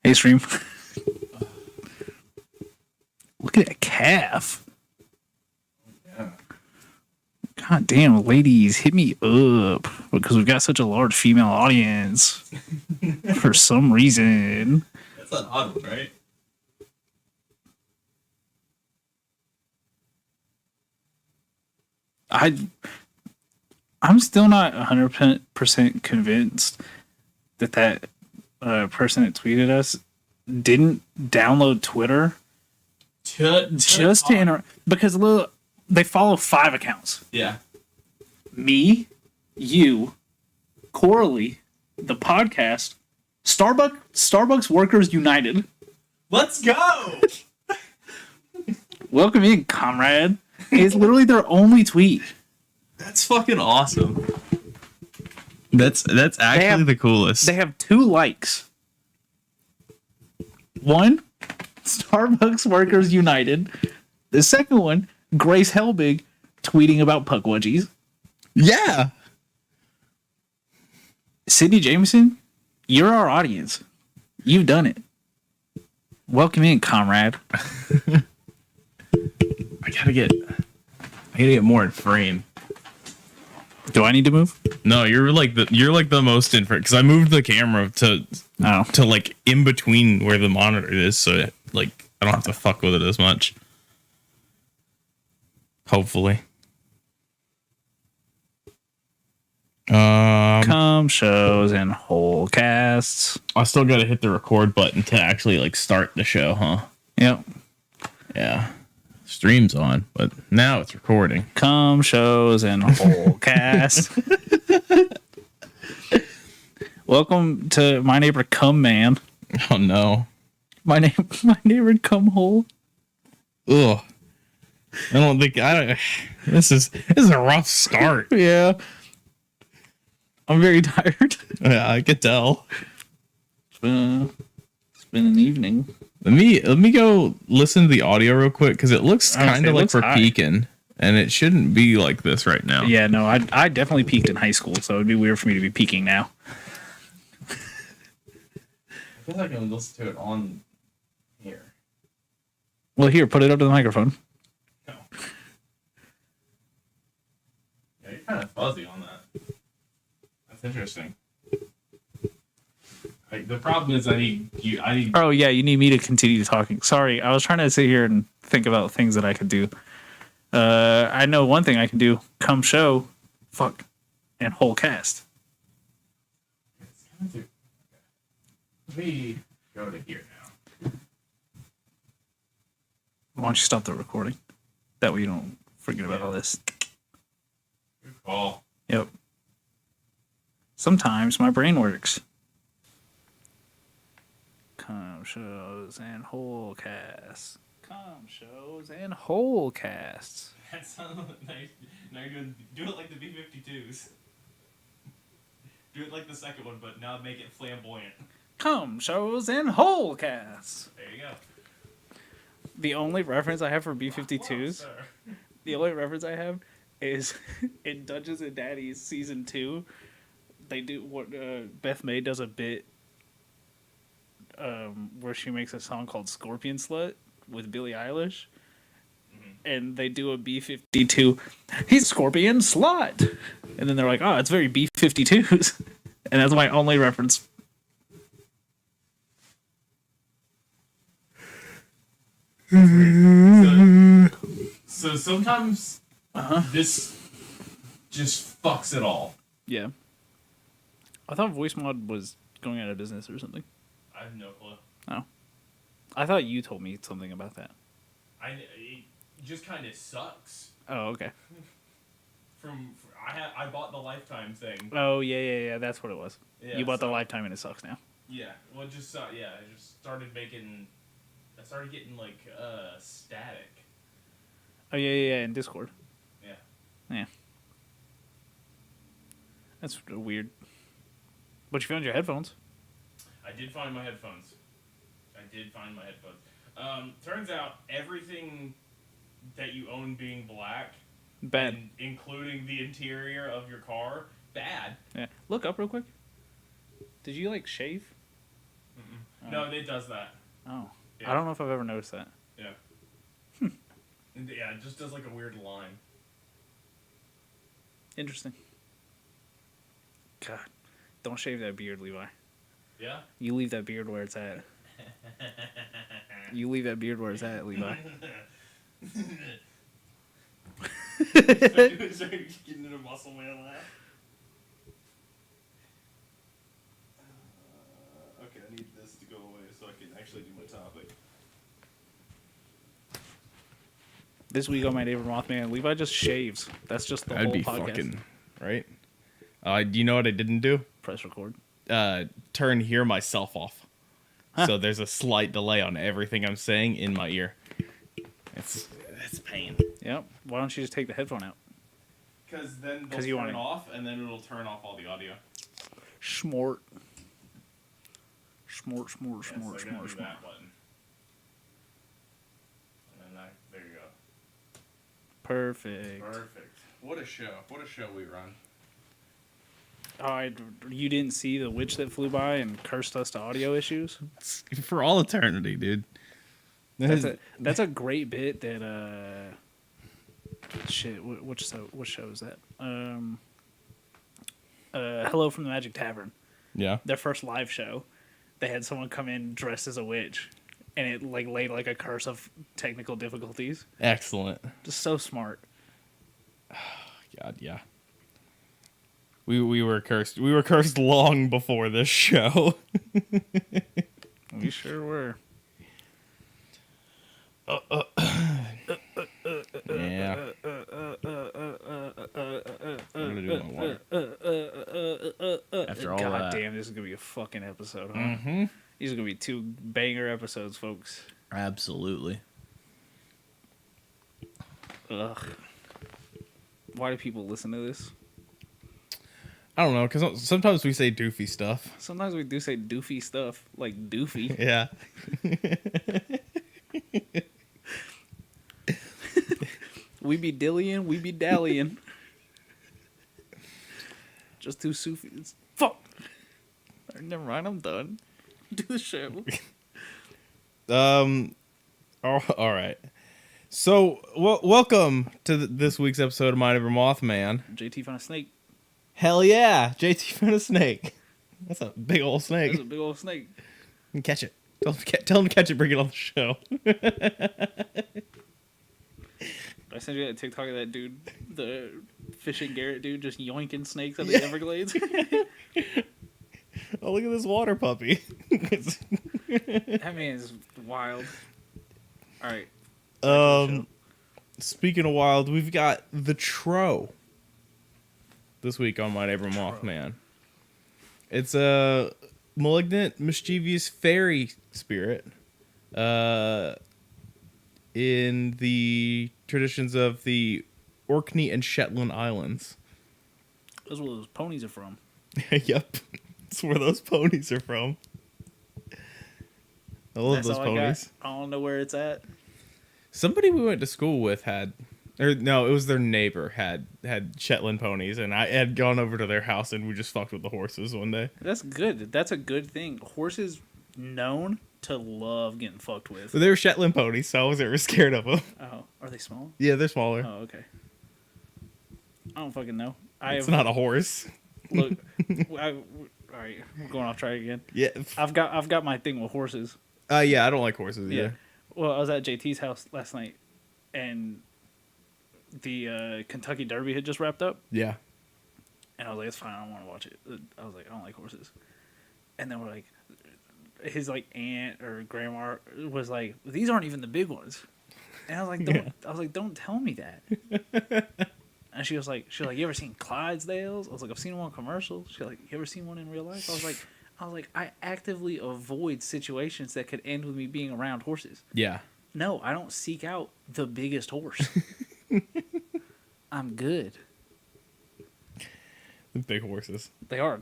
Hey, stream. Look at that calf. Yeah. God damn, ladies, hit me up because we've got such a large female audience for some reason. That's an odd one, right? I'm still not 100% convinced that person that tweeted us didn't download Twitter just to interact, because they follow 5 accounts. Yeah. Me, you, Coralie, the podcast, Starbucks Workers United. Let's go! Welcome in, comrade. It's literally their only tweet. That's fucking awesome. That's actually the coolest. They have 2 likes. One, Starbucks Workers United. The second one, Grace Helbig tweeting about Puckwudgies. Yeah. Sydney Jameson, you're our audience. You've done it. Welcome in, comrade. I gotta get more in frame. Do I need to move? No, you're like the most in frame, because I moved the camera to like in between where the monitor is, so like I don't have to fuck with it as much. Hopefully. Come shows and whole casts. I still gotta hit the record button to actually like start the show, huh? Yep. Yeah. Stream's on, but now it's recording. Come shows and whole cast. Welcome to my neighbor Come Man. Oh no. My neighbor Come Hole. Ugh. This is a rough start. Yeah. I'm very tired. Yeah, I could tell. It's been an evening. Let me go listen to the audio real quick, because it looks kind of like we're peaking, and it shouldn't be like this right now. Yeah, no, I definitely peaked in high school, so it'd be weird for me to be peaking now. I feel like I can listen to it on here. Well, here, put it up to the microphone. No. Yeah, you're kind of fuzzy on that. That's interesting. The problem is I need. Oh yeah, you need me to continue talking. Sorry, I was trying to sit here and think about things that I could do. I know one thing I can do. Come show, and whole cast. Let me go to here now. Why don't you stop the recording? That way you don't forget about all this. Good call. Yep. Sometimes my brain works. Come shows and whole casts. Come shows and whole casts. That sounds nice. Now you're do it like the B-52s. Do it like the second one, but now make it flamboyant. Come shows and whole casts. There you go. The only reference I have for B-52s, the only reference I have is in Dungeons and Daddies season 2. They do what Beth May does a bit where she makes a song called Scorpion Slut with Billie Eilish. Mm-hmm. And they do a B-52, he's Scorpion Slut. And then they're like, oh, it's very B-52s. And that's my only reference. So sometimes this just fucks it all. Yeah. I thought voice mod was going out of business or something. I have no clue. Oh. I thought you told me something about that. It just kind of sucks. Oh, okay. I bought the lifetime thing. Oh, yeah. That's what it was. Yeah, You bought the lifetime and it sucks now. Yeah. Well, I just started getting like static. Oh, yeah, in Discord. Yeah. That's weird. But you found your headphones. I did find my headphones. Turns out everything that you own being black, Bad. including the interior of your car, bad. Yeah. Look up real quick. Did you like shave? Mm-mm. No, it does that. Oh, yeah. I don't know if I've ever noticed that. Yeah. Yeah, it just does like a weird line. Interesting. God, don't shave that beard, Levi. Yeah. You leave that beard where it's at. You leave that beard where it's at, Levi. Start getting into muscle man laugh. Okay, I need this to go away so I can actually do my topic. This week on My Neighbor Mothman, Levi just shaves. That's just the whole podcast. Fucking right. Do you know what I didn't do? Press record. Turn hear myself off. Huh. So there's a slight delay on everything I'm saying in my ear. It's pain. Yep. Why don't you just take the headphone out? Because then they'll turn off, and then it'll turn off all the audio. Smart. Smart. That button. And then there you go. Perfect. What a show. What a show we run. You didn't see the witch that flew by and cursed us to audio issues? For all eternity, dude. That's a great bit that shit, what show is that? Hello from the Magic Tavern. Yeah. Their first live show, they had someone come in dressed as a witch, and it like laid like a curse of technical difficulties. Excellent. Just so smart. God, yeah. We were cursed. We were cursed long before this show. We sure were. Yeah. I'm gonna do my water. After all God that. damn, this is gonna be a fucking episode, huh? Mm-hmm. These are gonna be 2 banger episodes, folks. Absolutely. Ugh. Why do people listen to this? I don't know, because sometimes we say doofy stuff. Sometimes we do say doofy stuff, like doofy. Yeah. We be dillying, we be dallying. Just 2 Sufis. Fuck! Alright, never mind, I'm done. Do the show. All right. So, welcome to this week's episode of My Neighbor Mothman. JT found a snake. Hell yeah, JT found a snake. That's a big old snake. That's a big old snake. You can catch it. Tell him to catch it, bring it on the show. I sent you that TikTok of that dude, the fishing Garrett dude, just yoinking snakes out of the Everglades. Oh, look at this water puppy. That man is wild. Alright. Speaking of wild, we've got the Tro this week on My Neighbor Mothman. It's a malignant, mischievous fairy spirit in the traditions of the Orkney and Shetland Islands. That's where those ponies are from. Yep. That's where those ponies are from. I love those ponies. I don't know where it's at. Somebody we went to school with it was their neighbor had Shetland ponies, and I had gone over to their house and we just fucked with the horses one day. That's good. That's a good thing. Horses known to love getting fucked with. But they were Shetland ponies, so I was ever scared of them. Oh, are they small? Yeah, they're smaller. Oh, okay. I don't fucking know. It's not a horse. Look, all right, we're going off track again. Yeah. I've got my thing with horses. Yeah, I don't like horses either. Yeah. Well, I was at JT's house last night, and the Kentucky Derby had just wrapped up. Yeah. And I was like, it's fine, I don't want to watch it. I was like, I don't like horses. And then we're like, his like aunt or grandma was like, these aren't even the big ones. And I was like, don't tell me that. And she was like, you ever seen Clydesdales? I was like, I've seen them on commercials. She's like, you ever seen one in real life? I was like, I actively avoid situations that could end with me being around horses. Yeah. No, I don't seek out the biggest horse. I'm good. Big horses. They are.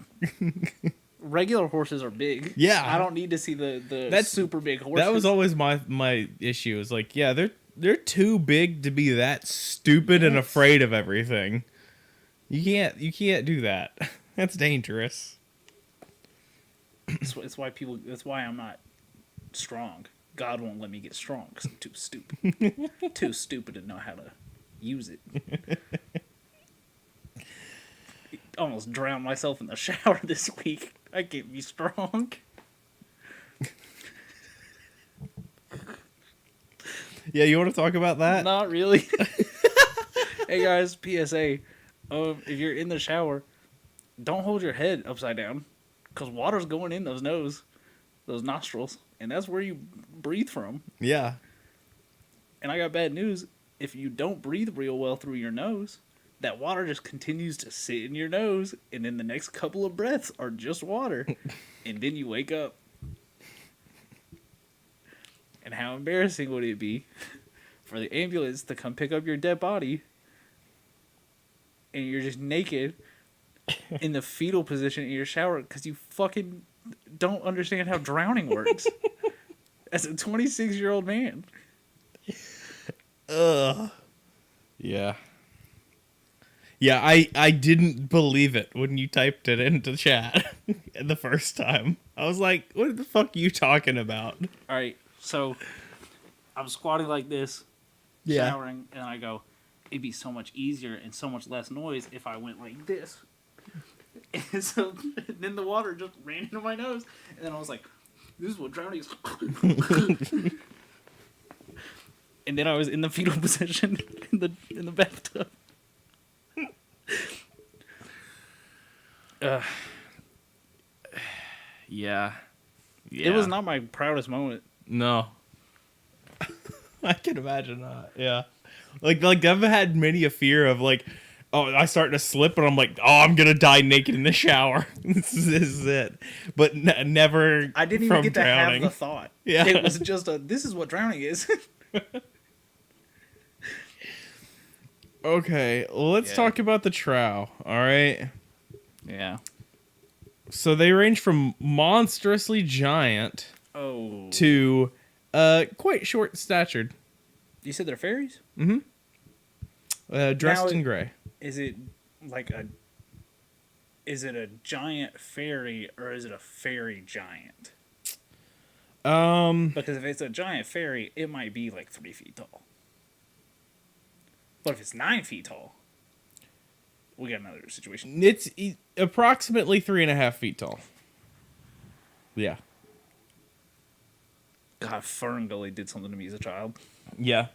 Regular horses are big. Yeah. I don't need to see that's super big horses. That was always my issue. Is like, yeah, they're too big to be that stupid and afraid of everything. You can't do that. That's dangerous. It's why people. That's why I'm not strong. God won't let me get strong because I'm too stupid. Too stupid to know how to use it. Almost drowned myself in the shower this week. I can't be strong. Yeah, you want to talk about that? Not really. Hey guys, PSA. If you're in the shower, don't hold your head upside down, because water's going in those nostrils, and that's where you breathe from. Yeah. And I got bad news. If you don't breathe real well through your nose, that water just continues to sit in your nose, and then the next couple of breaths are just water, and then you wake up. And how embarrassing would it be for the ambulance to come pick up your dead body, and you're just naked in the fetal position in your shower because you fucking don't understand how drowning works as a 26-year-old man. Ugh. Yeah. Yeah, I didn't believe it when you typed it into chat the first time. I was like, what the fuck are you talking about? All right, so I'm squatting like this, Yeah. showering, and I go, it'd be so much easier and so much less noise if I went like this. And so then the water just ran into my nose, and then I was like, this is what drowning is. And then I was in the fetal position in the bathtub. Yeah. It was not my proudest moment. No. I can imagine not. Yeah. Like I've had many a fear of like, oh, I start to slip and I'm like, oh, I'm gonna die naked in the shower. This is it. But never. I didn't even get drowning. to have the thought. Yeah. It was just this is what drowning is. Okay, let's talk about the trow. All right. Yeah. So they range from monstrously giant to quite short statured. You said they're fairies? Dressed Now, in gray. Is it a giant fairy or is it a fairy giant? Because if it's a giant fairy, it might be like 3 feet tall. But if it's 9 feet tall, we got another situation. It's approximately 3.5 feet tall. Yeah. God, Fern Gully did something to me as a child. Yeah.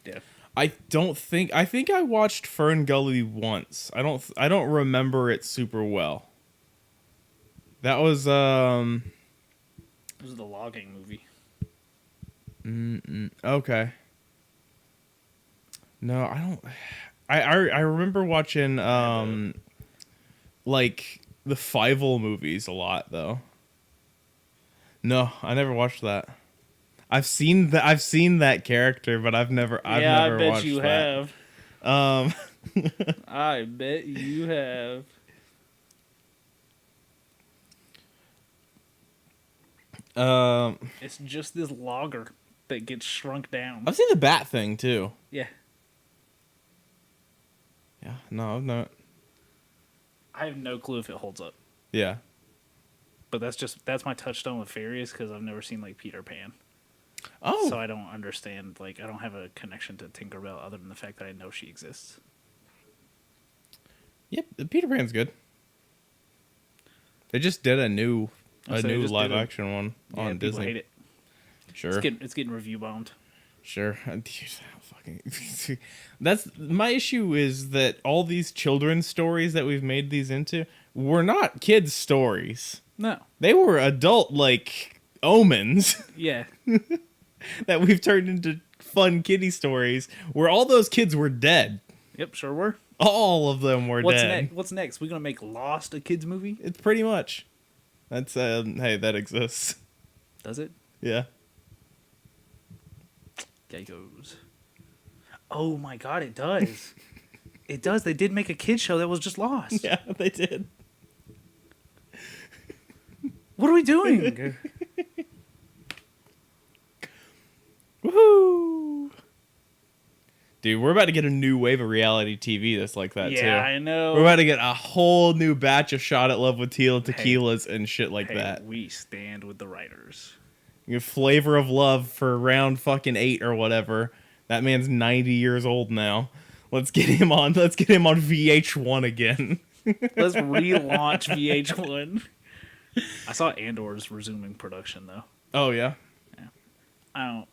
Yeah. I think I watched Fern Gully once. I don't remember it super well. That was It was the logging movie. Okay. No, I don't. I remember watching like the Fievel movies a lot though. No, I never watched that. I've seen that character, but I've never watched that. Yeah, I bet you have. I bet you have. It's just this logger that gets shrunk down. I've seen the bat thing too. Yeah. Yeah, no, I've not. I have no clue if it holds up. Yeah. But that's my touchstone with fairies because I've never seen like Peter Pan. Oh. So I don't understand, like, I don't have a connection to Tinkerbell other than the fact that I know she exists. Yep, Peter Pan's good. They just did a new live action one on people Disney. hate it. Sure. It's getting review bombed. Sure. That's my issue is that all these children's stories that we've made these into were not kids' stories. No. They were adult, like, omens. Yeah. That we've turned into fun kiddie stories where all those kids were dead. Yep, sure were. All of them were dead. What's next? We gonna make Lost a kids movie? It's pretty much. That's hey, that exists. Does it? Yeah. Geckos. Oh my god, it does. It does. They did make a kids show that was just Lost. Yeah, they did. What are we doing? Woohoo! Dude, we're about to get a new wave of reality TV that's like that, too. Yeah, I know. We're about to get a whole new batch of Shot at Love with Tequilas and shit like that. We stand with the writers. Your Flavor of Love for round fucking 8 or whatever. That man's 90 years old now. Let's get him on VH1 again. Let's relaunch VH1. I saw Andor's resuming production, though. Oh, yeah? Yeah. I don't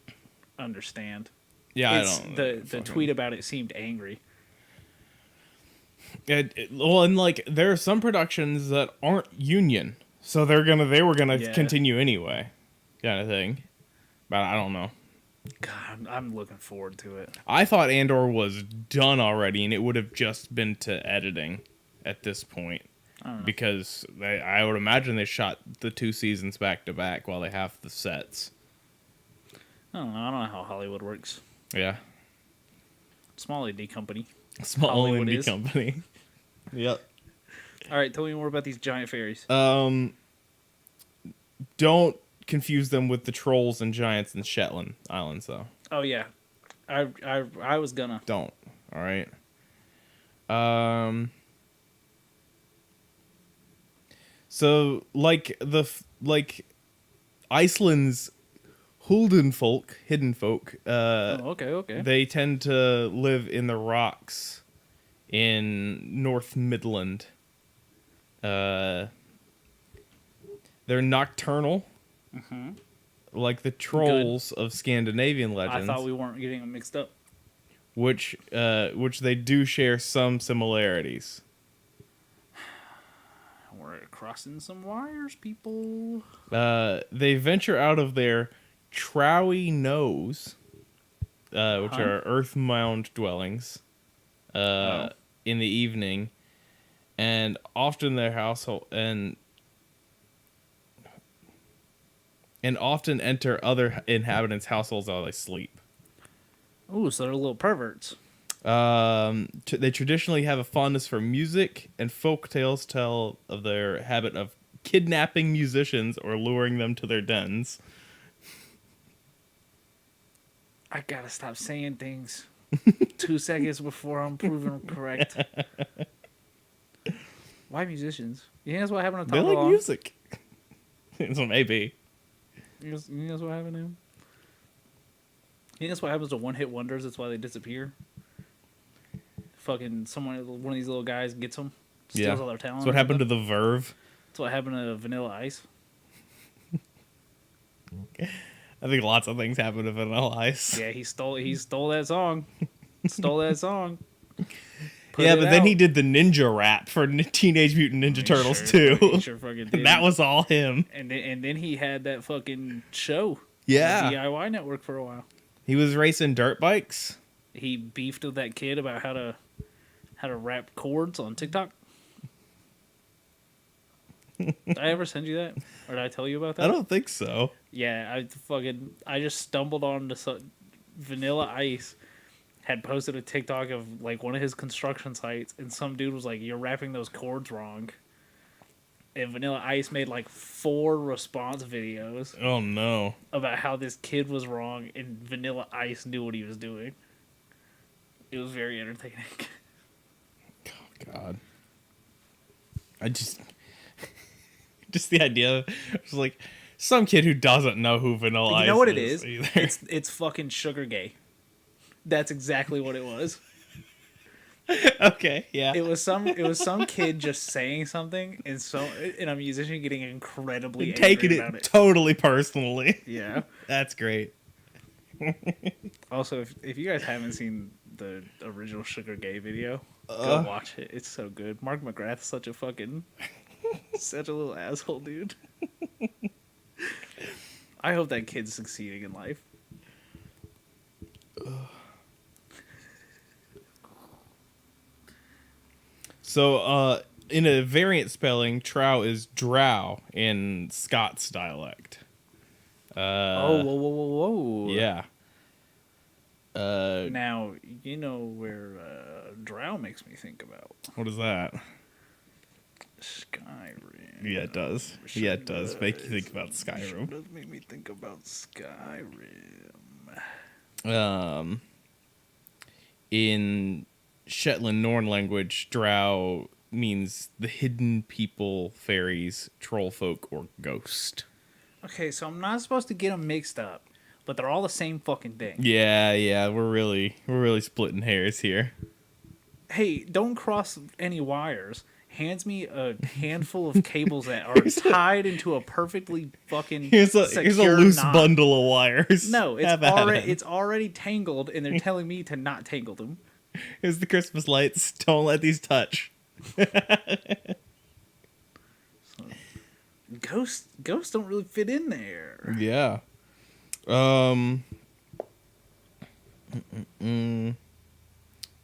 understand. Yeah, I don't. The tweet about it seemed angry. Well, and like there are some productions that aren't union, so they were gonna continue anyway, kind of thing. But I don't know. God, I'm looking forward to it. I thought Andor was done already, and it would have just been to editing at this point, because I would imagine they shot the 2 seasons back to back while they have the sets. I don't know how Hollywood works. Yeah. Small indie company. Small Hollywood indie is. company. Yep. All right, tell me more about these giant fairies. Don't confuse them with the trolls and giants in Shetland Islands, though. Oh yeah, I was gonna. Don't. All right. So like Iceland's hidden folk. Okay. They tend to live in the rocks in North Midland. They're nocturnal, like the trolls of Scandinavian legends. I thought we weren't getting them mixed up. Which they do share some similarities. We're crossing some wires, people. They venture out of their trowy nose, which are earth mound dwellings, in the evening, and often their household and often enter other inhabitants' households while they sleep. Ooh, so they're little perverts. They traditionally have a fondness for music, and folk tales tell of their habit of kidnapping musicians or luring them to their dens. I gotta stop saying things 2 seconds before I'm proven correct. Why musicians? You think that's what happened to They Tom like DeLonge? music. So maybe. You think that's what happened to him? You think that's what happens to one-hit wonders? That's why they disappear? Fucking one of these little guys gets them, steals all their talent. That's what happened to the Verve. That's what happened to Vanilla Ice. I think lots of things happen to Vanilla Ice. Yeah, he stole that song. But then he did the ninja rap for Teenage Mutant Ninja Turtles too. He sure fucking did. And that was all him. And then he had that fucking show. Yeah. On the DIY network for a while. He was racing dirt bikes. He beefed with that kid about how to rap chords on TikTok. Did I ever send you that? Or did I tell you about that? I don't think so. Yeah, I just stumbled on Vanilla Ice had posted a TikTok of like one of his construction sites, and some dude was like, "You're rapping those chords wrong." And Vanilla Ice made like 4 response videos. Oh no! About how this kid was wrong, and Vanilla Ice knew what he was doing. It was very entertaining. Oh God! I just the idea. It's like some kid who doesn't know who Vanilla Ice is. You know what it is? It's fucking sugar gay. That's exactly what it was. Okay, yeah. It was some kid just saying something, and a musician getting incredibly taking angry about it. Totally personally. Yeah, that's great. Also, if you guys haven't seen the original Sugar Gay video, go watch it. It's so good. Mark McGrath's such a little asshole, dude. I hope that kid's succeeding in life. So, in a variant spelling, trow is drow in Scots dialect. Whoa. Yeah. Now, you know where drow makes me think about. What is that? Skyrim. Yeah, it does. Yeah, it does make you think about Skyrim. It does make me think about Skyrim. in Shetland Norn language, drow means the hidden people, fairies, troll folk, or ghost. Okay, so I'm not supposed to get them mixed up, but they're all the same fucking thing. Yeah, we're really splitting hairs here. Hey, don't cross any wires. Hands me a handful of cables that are tied into a perfectly fucking Here's a loose knot. bundle of wires. No, Have at it. it's already tangled, and they're telling me to not tangle them. Here's the Christmas lights. Don't let these touch. Ghosts don't really fit in there. Yeah. Let's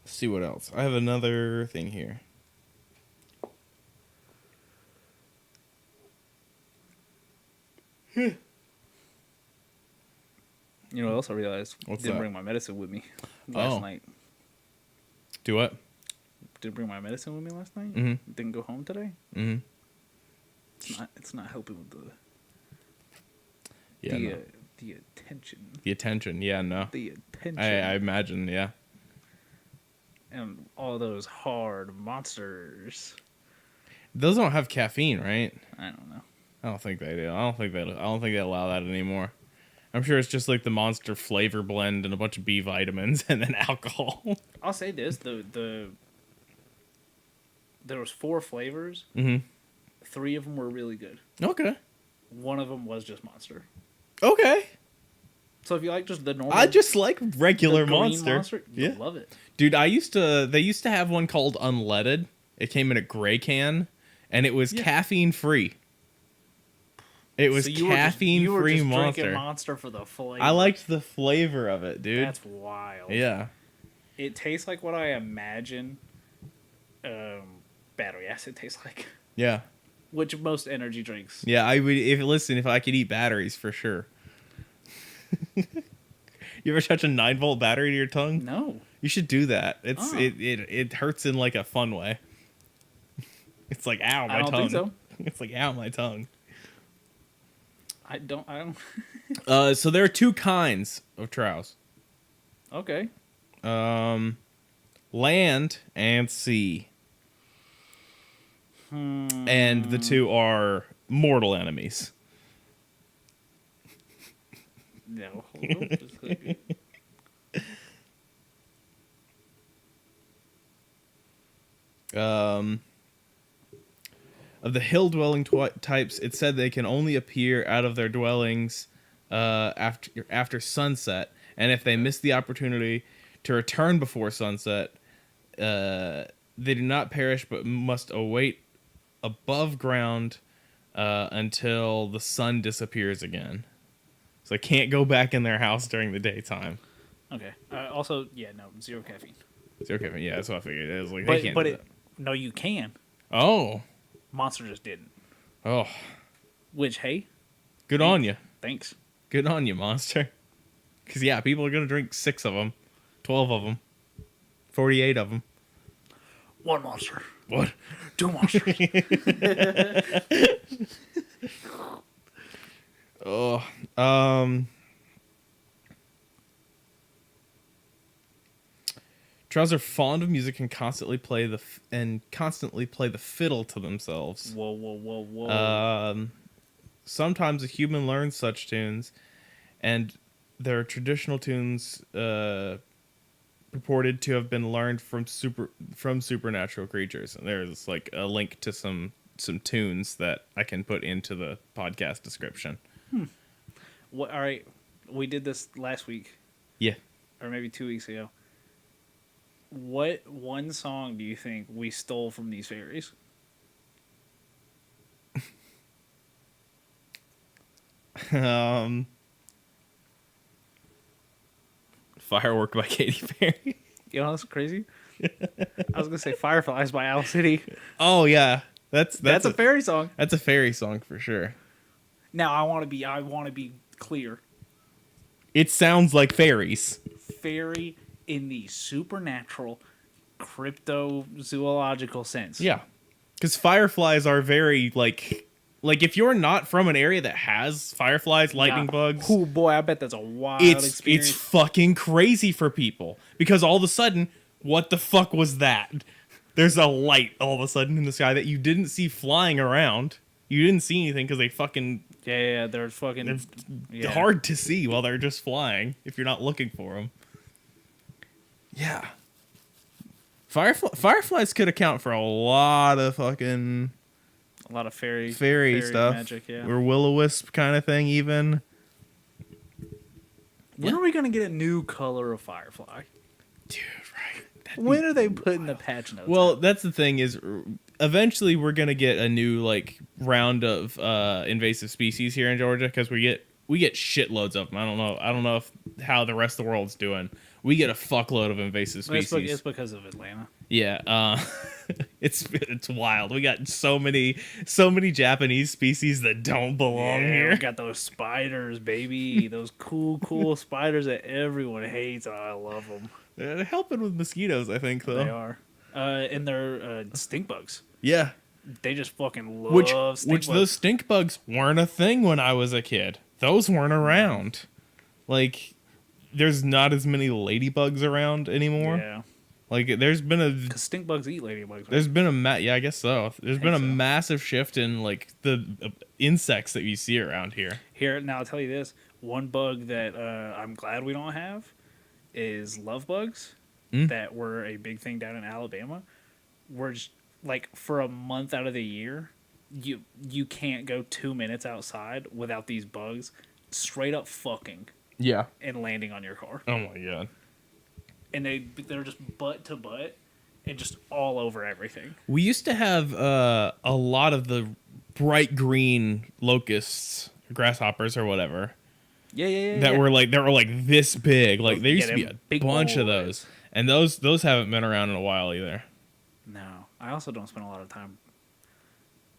see what else. I have another thing here. You know what else I realized? What's Didn't that? bring my medicine with me last Oh. night. Do what? Didn't bring my medicine with me last night. Mm-hmm. Didn't go home today. Mm-hmm. It's not helping with Yeah. No. the attention. The attention. Yeah. No. The attention. I imagine. Yeah. And all those hard monsters. Those don't have caffeine, right? I don't know. I don't think they do. I don't think they allow that anymore. I'm sure it's just like the monster flavor blend and a bunch of B vitamins and then alcohol. I'll say this: there was 4 flavors. Mm-hmm. 3 of them were really good. Okay. One of them was just monster. Okay. So if you like just the normal, I just like regular the green monster. you'll Yeah. love it. Dude, they used to have one called unleaded. It came in a gray can and it was caffeine free. It was So caffeine you were free just monster. drinking monster for the flavor. I liked the flavor of it, dude. That's wild. Yeah. It tastes like what I imagine battery acid tastes like. Yeah. Which most energy drinks. Yeah, I would if I could eat batteries for sure. You ever touch a 9-volt battery to your tongue? No. You should do that. It hurts in like a fun way. It's like ow, my I don't tongue. think so. It's like ow, my tongue. I don't. So there are 2 kinds of troughs. Okay. Land and sea. And the 2 are mortal enemies. No. Hold on. Just a second. Of the hill-dwelling types, it said they can only appear out of their dwellings after sunset, and if they miss the opportunity to return before sunset, they do not perish but must await above ground until the sun disappears again. So they can't go back in their house during the daytime. Okay. Also, no, 0 caffeine. It's okay, yeah, that's what I figured. It was like But they can't do that. no, you can. Oh, Monster just didn't. oh, Which, hey, good on you. thanks. Good on you, monster. Because, yeah, people are going to drink 6 of them, 12 of them, 48 of them. 1 monster. What? 2 monsters. Oh, Trolls are fond of music and constantly play the fiddle to themselves. Whoa. Sometimes a human learns such tunes, and there are traditional tunes purported to have been learned from supernatural creatures. And there's like a link to some tunes that I can put into the podcast description. All right, we did this last week. Yeah. Or maybe 2 weeks ago. What one song do you think we stole from these fairies? Firework by Katy Perry. You know, that's crazy. I was gonna say Fireflies by Owl City. Oh yeah, that's a fairy song. That's a fairy song for sure. Now I want to be clear. It sounds like fairies. Fairy in the supernatural, cryptozoological sense. Yeah, because fireflies are very like Like, if you're not from an area that has fireflies, lightning bugs, Oh boy, I bet that's a wild it's experience. fucking crazy for people. Because all of a sudden, what the fuck was that? There's a light all of a sudden in the sky that you didn't see flying around. You didn't see anything because they fucking... Yeah, they're fucking... They're hard to see while they're just flying if you're not looking for them. Yeah. Fireflies could account for a lot of fucking... A lot of fairy stuff. Magic, yeah. Or will-o-wisp kind of thing, even. When are we going to get a new color of firefly? Dude, right. When are they putting the patch notes out? That's the thing is, eventually we're gonna get a new like round of invasive species here in Georgia because we get shitloads of them. I don't know how the rest of the world's doing. We get a fuckload of invasive species. It's because of Atlanta. Yeah, it's wild. We got so many Japanese species that don't belong here. We got those spiders, baby. Those cool spiders that everyone hates. Oh, I love them. They're helping with mosquitoes, I think, though. They are. And they're stink bugs. Yeah. They just fucking love stink bugs. Those stink bugs weren't a thing when I was a kid. Those weren't around. Like, there's not as many ladybugs around anymore. Yeah. Like, there's been a... Because stink bugs eat ladybugs. Right? There's been yeah, I guess so. There's been a massive shift in, like, the insects that you see around here. Here, now I'll tell you this. One bug that I'm glad we don't have is love bugs that were a big thing down in Alabama. We're just, like, for a month out of the year, you can't go 2 minutes outside without these bugs straight up fucking and landing on your car. Oh my god. And they're just butt to butt and just all over everything. We used to have a lot of the bright green locusts, grasshoppers or whatever. Yeah. That were like this big. Like there used to be a big bunch of those. And those haven't been around in a while either. No. I also don't spend a lot of time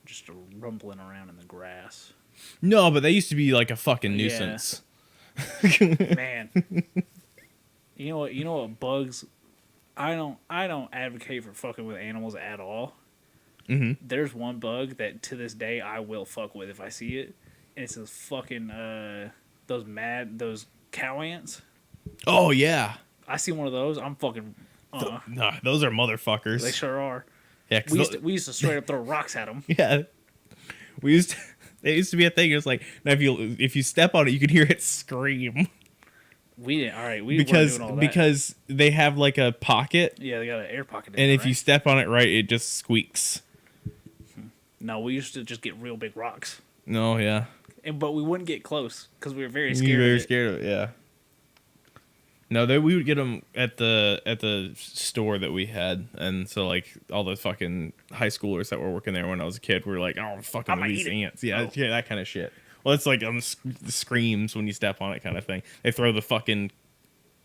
just rumbling around in the grass. No, but they used to be like a fucking nuisance. Man. You know what bugs? I don't advocate for fucking with animals at all. Mm-hmm. There's one bug that to this day I will fuck with if I see it, and it's those fucking those cow ants. Oh yeah. I see one of those. I'm fucking. Nah, those are motherfuckers. They sure are. Yeah, we used to straight up throw rocks at them. Yeah, It used to be a thing. It was like now if you step on it, you could hear it scream. We didn't. All right, we weren't doing all that. Because they have like a pocket. Yeah, they got an air pocket. And if you step on it right, it just squeaks. No, we used to just get real big rocks. No, yeah. But we wouldn't get close because we were very scared. You were very scared of it, yeah. No, we would get them at the store that we had, and so like all the fucking high schoolers that were working there when I was a kid were like, "Oh, fucking these ants!" Yeah, yeah, that kind of shit. Well, it's like on the screams when you step on it, kind of thing. They throw the fucking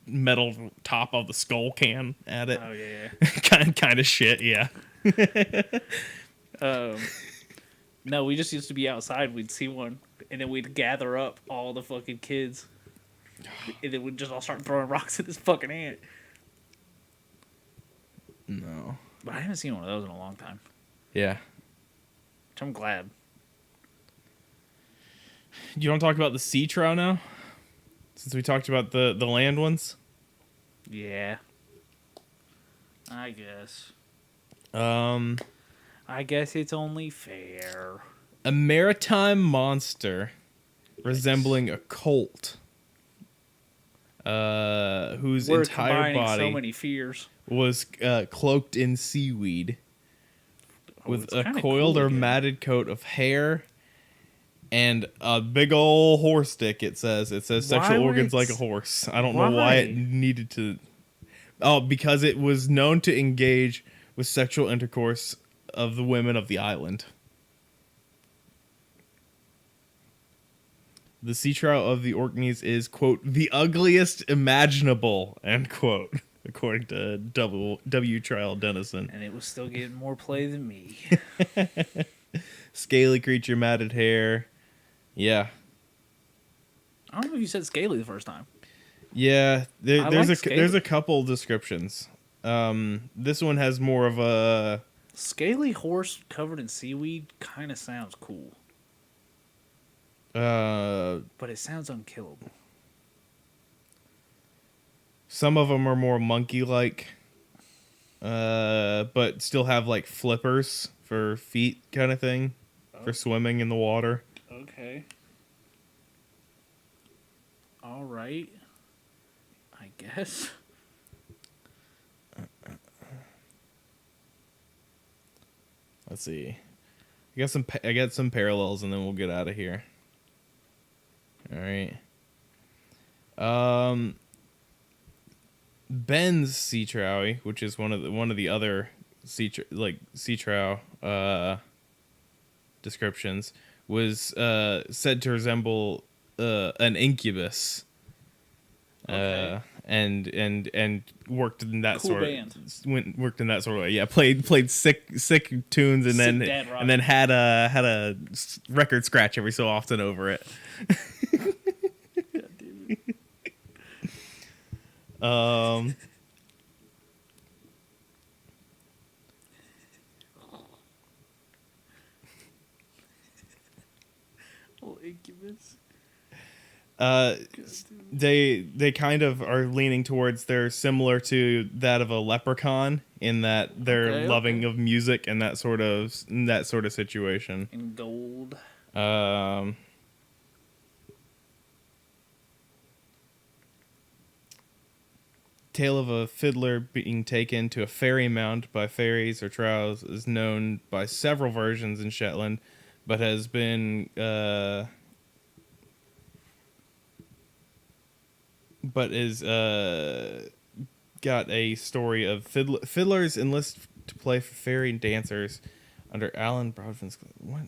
metal top of the skull can at it. Oh yeah, kind of shit. Yeah. No, we just used to be outside. We'd see one, and then we'd gather up all the fucking kids. And then we'd just all start throwing rocks at this fucking ant. No. But I haven't seen one of those in a long time. Yeah. Which I'm glad. You want to talk about the sea trout now? Since we talked about the land ones? Yeah. I guess. I guess it's only fair. A maritime monster resembling a colt. Whose entire body so many fears. was cloaked in seaweed with a coiled cool, or matted coat of hair and a big ol' horse dick. It says sexual organs like a horse. I don't know why it needed to. Oh, because it was known to engage with sexual intercourse of the women of the island. The sea trout of the Orkneys is, quote, the ugliest imaginable, end quote, according to W. Trial Dennison. And it was still getting more play than me. Scaly creature, matted hair. Yeah. I don't know if you said scaly the first time. Yeah, there's a couple descriptions. This one has more of a... Scaly horse covered in seaweed kind of sounds cool. But it sounds unkillable. Some of them are more monkey-like, but still have like flippers for feet, kind of thing, for swimming in the water. Okay. All right. I guess. Let's see. I got some parallels, and then we'll get out of here. All right. Ben's sea trowie, which is one of the other sea trow descriptions, was said to resemble an incubus. Okay. And worked in that Cool sort band. of worked in that sort of way. Yeah, played sick tunes and Sick dad rock. then had a record scratch every so often over it. God damn it. Oh, Incubus. They kind of are leaning towards they're similar to that of a leprechaun in that they're loving of music and that sort of situation. And gold. Tale of a fiddler being taken to a fairy mount by fairies or trolls is known by several versions in Shetland, but has been got a story of fiddlers enlist to play for fairy dancers under Alan Broadfin's. What?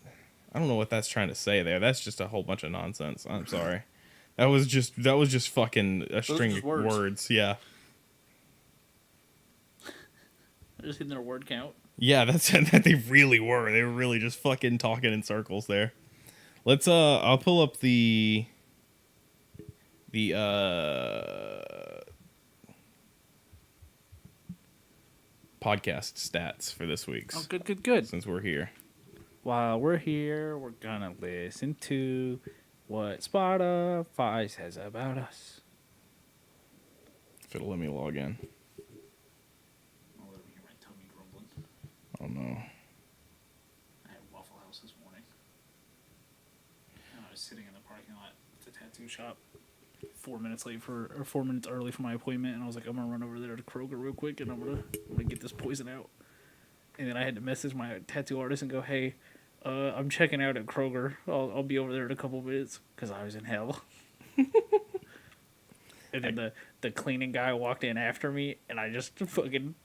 I don't know what that's trying to say there. That's just a whole bunch of nonsense. I'm sorry. That was just fucking a string of words. Yeah. Just hitting their word count. Yeah, that's that they really were. They were really just fucking talking in circles there. Let's I'll pull up the podcast stats for this week's. Oh, good. Since we're here. While we're here, we're gonna listen to what Spotify says about us. If it'll let me log in. Oh no. I had Waffle House this morning. I was sitting in the parking lot at the tattoo shop 4 minutes early for my appointment, and I was like, I'm gonna run over there to Kroger real quick and I'm gonna get this poison out. And then I had to message my tattoo artist and go, hey, I'm checking out at Kroger. I'll be over there in a couple minutes, because I was in hell. And then the cleaning guy walked in after me, and I just fucking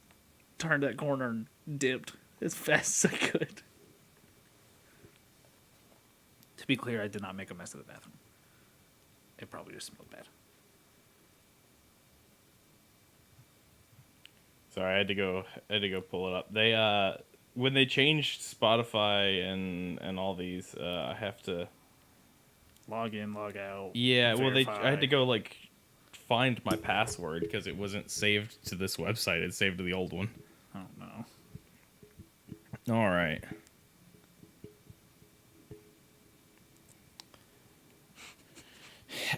turned that corner and dipped as fast as I could. To be clear, I did not make a mess of the bathroom. It probably just smelled bad. Sorry, I had to go pull it up. They when they changed Spotify and all these, I have to log in, log out. Yeah, verify. well, I had to go find my password because it wasn't saved to this website. It's saved to the old one. I don't know. All right.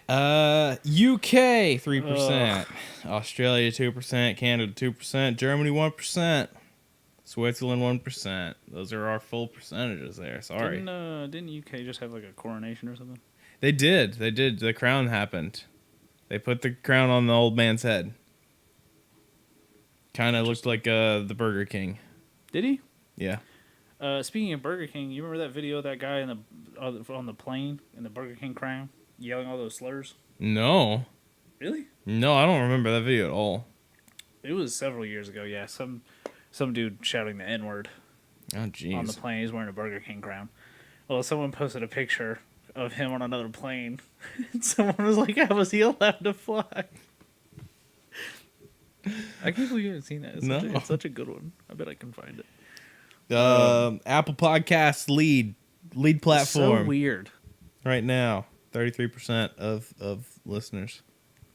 UK 3%, Australia 2%, Canada 2%, Germany 1%, Switzerland 1%. Those are our full percentages there. Sorry. Didn't UK just have a coronation or something? They did. The crown happened. They put the crown on the old man's head. Kind of looked like the Burger King. Did he? Yeah. Speaking of Burger King, you remember that video of that guy on the plane in the Burger King crown yelling all those slurs? No. Really? No, I don't remember that video at all. It was several years ago. Yeah, some dude shouting the N-word. Oh, jeez. On the plane. He's wearing a Burger King crown. Well, someone posted a picture of him on another plane. And someone was like, "How was he allowed to fly?" I can't believe you haven't seen that. It's such a good one. I bet I can find it. Apple Podcasts lead platform. So weird. Right now, 33% of listeners.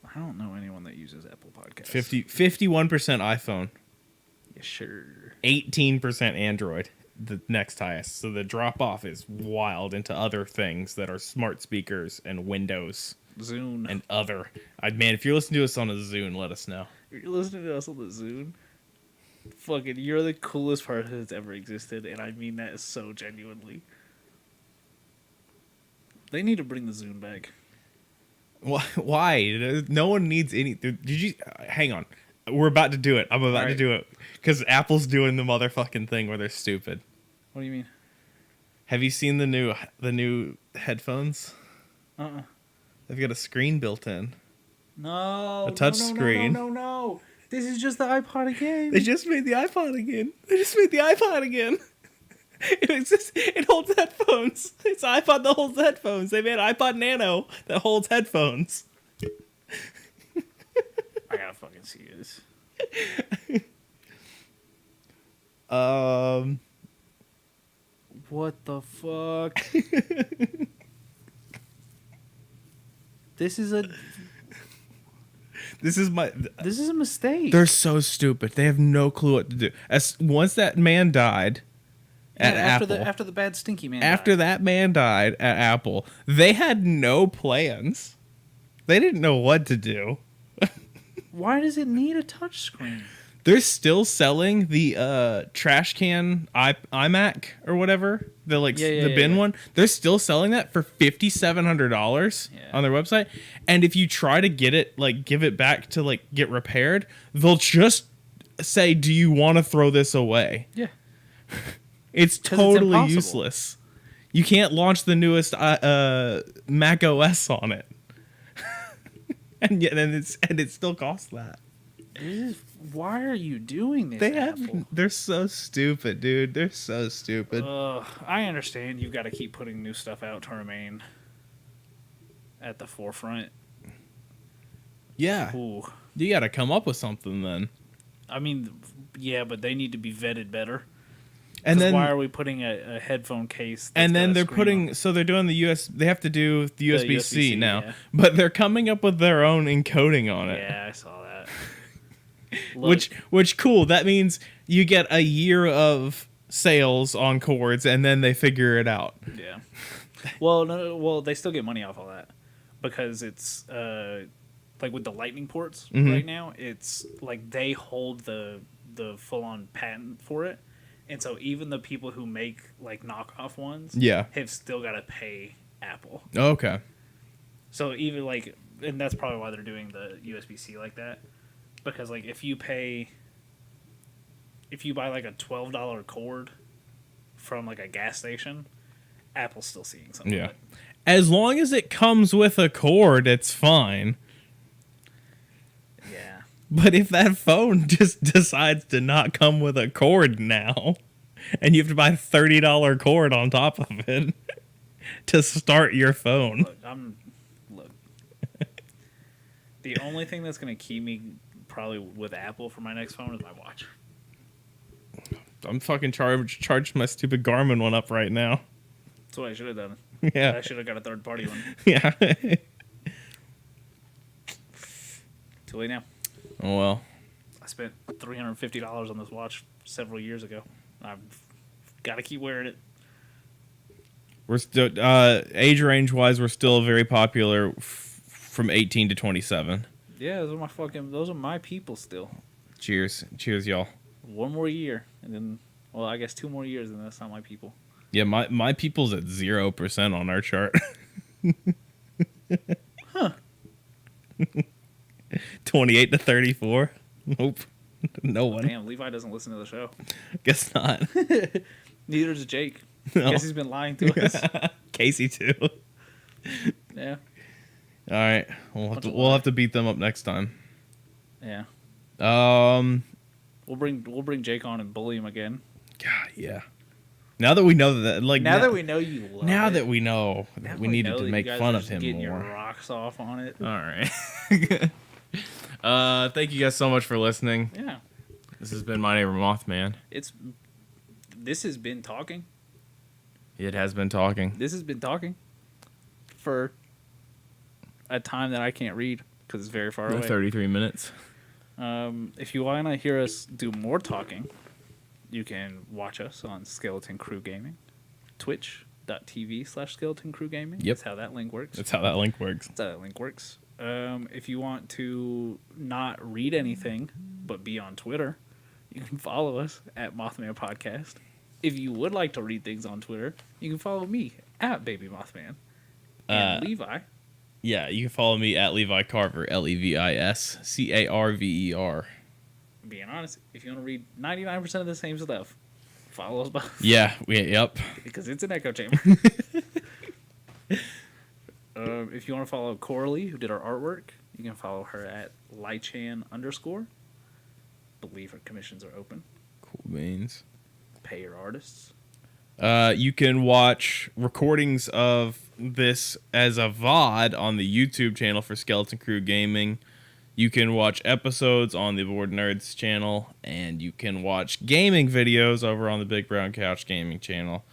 I don't know anyone that uses Apple Podcasts. 51% iPhone. Yeah, sure. 18% Android. the next highest. So the drop off is wild into other things that are smart speakers and Windows Zune. and other. Man, if you're listening to us on a Zune, let us know. If you're listening to us on the Zune, fucking, you're the coolest person that's ever existed, and I mean that so genuinely. They need to bring the Zune back. Why? No one needs any. Did you hang on? We're about to do it. I'm about to do it because Apple's doing the motherfucking thing where they're stupid. What do you mean? Have you seen the new headphones? They've got a screen built in. No. A touch screen. No. This is just the iPod again. They just made the iPod again. It holds headphones. It's an iPod that holds headphones. They made an iPod Nano that holds headphones. I gotta fucking see this. What the fuck? This is a mistake. They're so stupid. They have no clue what to do. Once that man died at Apple, after the bad stinky man. that man died at Apple, they had no plans. They didn't know what to do. Why does it need a touch screen? They're still selling the trash can iMac or whatever, the bin one. They're still selling that for $5,700 on their website. And if you try to get it, give it back to get repaired, they'll just say, "Do you want to throw this away?" Yeah, it's totally useless. You can't launch the newest Mac OS on it, and it still costs that. Why are you doing this? They're so stupid, dude. They're so stupid. I understand you've got to keep putting new stuff out to remain at the forefront. Yeah. Ooh. You got to come up with something then. I mean, yeah, but they need to be vetted better. And then why are we putting a headphone case? And then they're putting they're doing they have to do the USB-C now, yeah. But they're coming up with their own encoding on it. Yeah, I saw that. Which cool. That means you get a year of sales on cords, and then they figure it out. Yeah. Well, they still get money off all that because it's with the lightning ports right now. It's they hold the full-on patent for it, and so even the people who make knockoff ones, have still got to pay Apple. Okay. So even and that's probably why they're doing the USB-C like that. Because if you buy a $12 cord from a gas station, Apple's still seeing something. Yeah, as long as it comes with a cord, it's fine. Yeah, but if that phone just decides to not come with a cord now, and you have to buy a $30 cord on top of it to start your phone, look. The only thing that's going to keep me probably with Apple for my next phone is my watch. I'm fucking charged my stupid Garmin one up right now. That's what I should have done. Yeah. I should have got a third party one. Yeah. Too late now. Oh well. I spent $350 on this watch several years ago. I've got to keep wearing it. We're still age range wise, we're still very popular from 18 to 27. Yeah, those are my people still. Cheers, y'all. One more year, and then, I guess 2 more years, and that's not my people. Yeah, my people's at 0% on our chart. Huh. 28 to 34. Nope. No one. Damn, Levi doesn't listen to the show. Guess not. Neither does Jake. No. Guess he's been lying to us. Casey too. Yeah. All right, we'll have to beat them up next time. Yeah. We'll bring Jake on and bully him again. God, yeah. Now that we know that, that we know you love now it. that we know that we needed to make fun of him getting more. Your rocks off on it. All right. Thank you guys so much for listening. Yeah. This has been My Neighbor Mothman. This has been talking. It has been talking. This has been talking for a time that I can't read because it's very far away. 33 minutes. If you want to hear us do more talking, You can watch us on Skeleton Crew Gaming, twitch.tv/Skeleton Crew Gaming. Yep. That's how that link works. That's how that link works. That's how that link works. If you want to not read anything but be on Twitter, you can follow us at Mothman Podcast. If you would like to read things on Twitter, you can follow me at Baby Mothman. And Levi. Yeah, you can follow me at Levi Carver, LevisCarver. Being honest, if you want to read 99% of the same stuff, follow us both. Yeah, yep. Because it's an echo chamber. If you want to follow Coralie, who did our artwork, you can follow her at Lychan_. Believe her commissions are open. Cool beans. Pay your artists. You can watch recordings of this as a VOD on the YouTube channel for Skeleton Crew Gaming. You can watch episodes on the Board Nerds channel, and you can watch gaming videos over on the Big Brown Couch Gaming channel.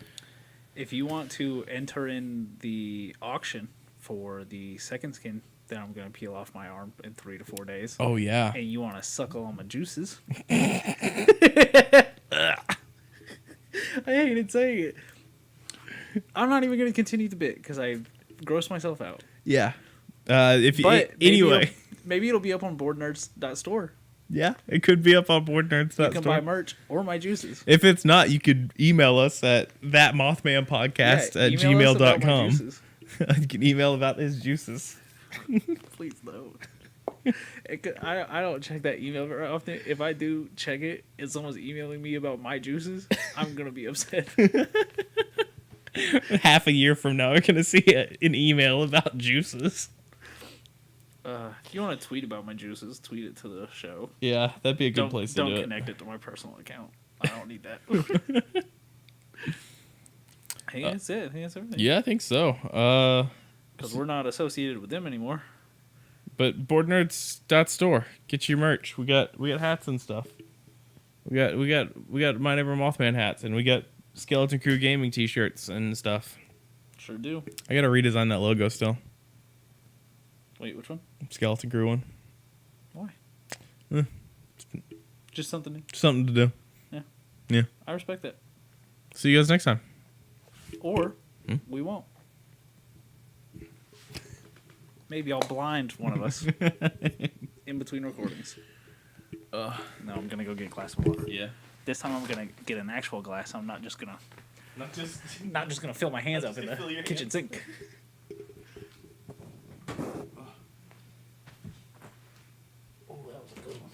If you want to enter in the auction for the second skin that I'm going to peel off my arm in 3 to 4 days. Oh, yeah. And you want to suckle on my juices. I hated saying it. I'm not even going to continue the bit because I grossed myself out. Yeah. Maybe it'll be up on boardnerds.store. Yeah, it could be up on boardnerds.store. You can buy merch or my juices. If it's not, you could email us at thatmothmanpodcast@gmail.com. You can email about his juices. Please don't. I don't check that email very often. If I do check it and someone's emailing me about my juices, I'm going to be upset. Half a year from now, we're going to see an email about juices. If you want to tweet about my juices, tweet it to the show. Yeah, that'd be a good place to do it. Don't connect it to my personal account. I don't need that. I think that's it. I think that's everything. Yeah, I think so. Because we're not associated with them anymore. But boardnerds.store. Get your merch. We got hats and stuff. We got My Neighbor Mothman hats, and we got Skeleton Crew Gaming t-shirts and stuff. Sure do. I gotta redesign that logo still. Wait, which one? Skeleton Crew one. Why? Just something new. Something to do. Yeah. I respect that. See you guys next time. Or we won't. Maybe I'll blind one of us in between recordings. No, I'm gonna go get a glass of water. Yeah. This time I'm gonna get an actual glass. I'm not just gonna fill my hands up in the kitchen sink. Oh, that was a good one.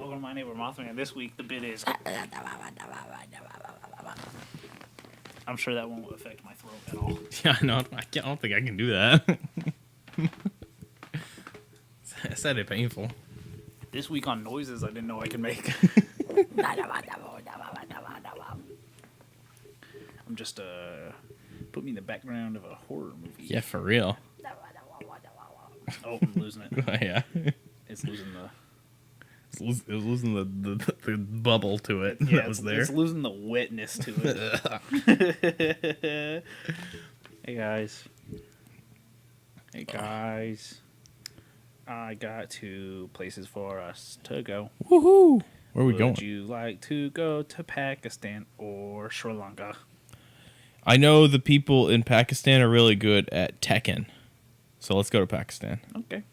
Welcome to My Neighbor Mothman. This week the bit is. I'm sure that won't affect my throat at all. Yeah, no, I don't think I can do that. I said it painful. This week on noises I didn't know I could make. I'm just put me in the background of a horror movie. Yeah, for real. Oh, I'm losing it. Yeah. It's losing the. It was losing the bubble to it that was there. It's losing the wetness to it. Hey guys. I got 2 places for us to go. Woohoo! Where are we going? Would you like to go to Pakistan or Sri Lanka? I know the people in Pakistan are really good at Tekken. So let's go to Pakistan. Okay.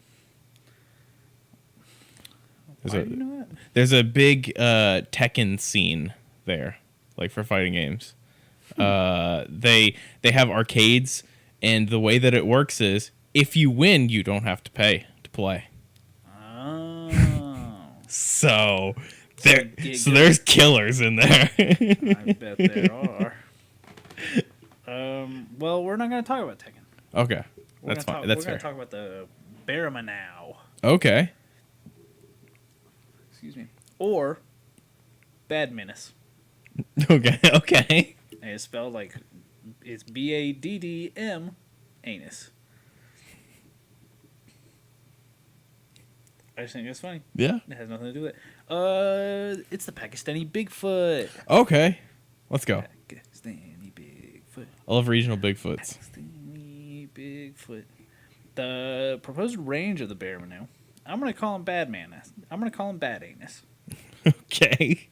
There's a big Tekken scene there, like for fighting games. They have arcades, and the way that it works is if you win, you don't have to pay to play. Oh. So there's killers in there. I bet there are. Well, we're not going to talk about Tekken. Okay, that's fine. That's fair. We're going to talk about the Barama now. Okay. Excuse me. Or Bad Menace. Okay. And it's spelled like it's BADDM anus. I just think it's funny. Yeah. It has nothing to do with it. It's the Pakistani Bigfoot. Okay. Let's go. Pakistani Bigfoot. I love regional Bigfoots. Pakistani Bigfoot. The proposed range of the Barama, I'm going to call him Bad Manus. I'm going to call him Bad Anus. Okay.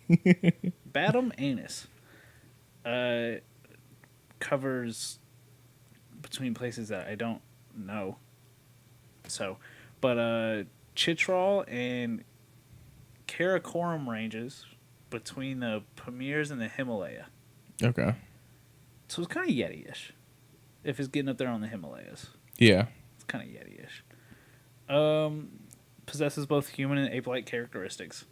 Badum Anus. Covers between places that I don't know. So, but Chitral and Karakoram ranges between the Pamirs and the Himalaya. Okay. So it's kind of Yeti-ish. If it's getting up there on the Himalayas. Yeah. It's kind of Yeti-ish. Possesses both human and ape-like characteristics.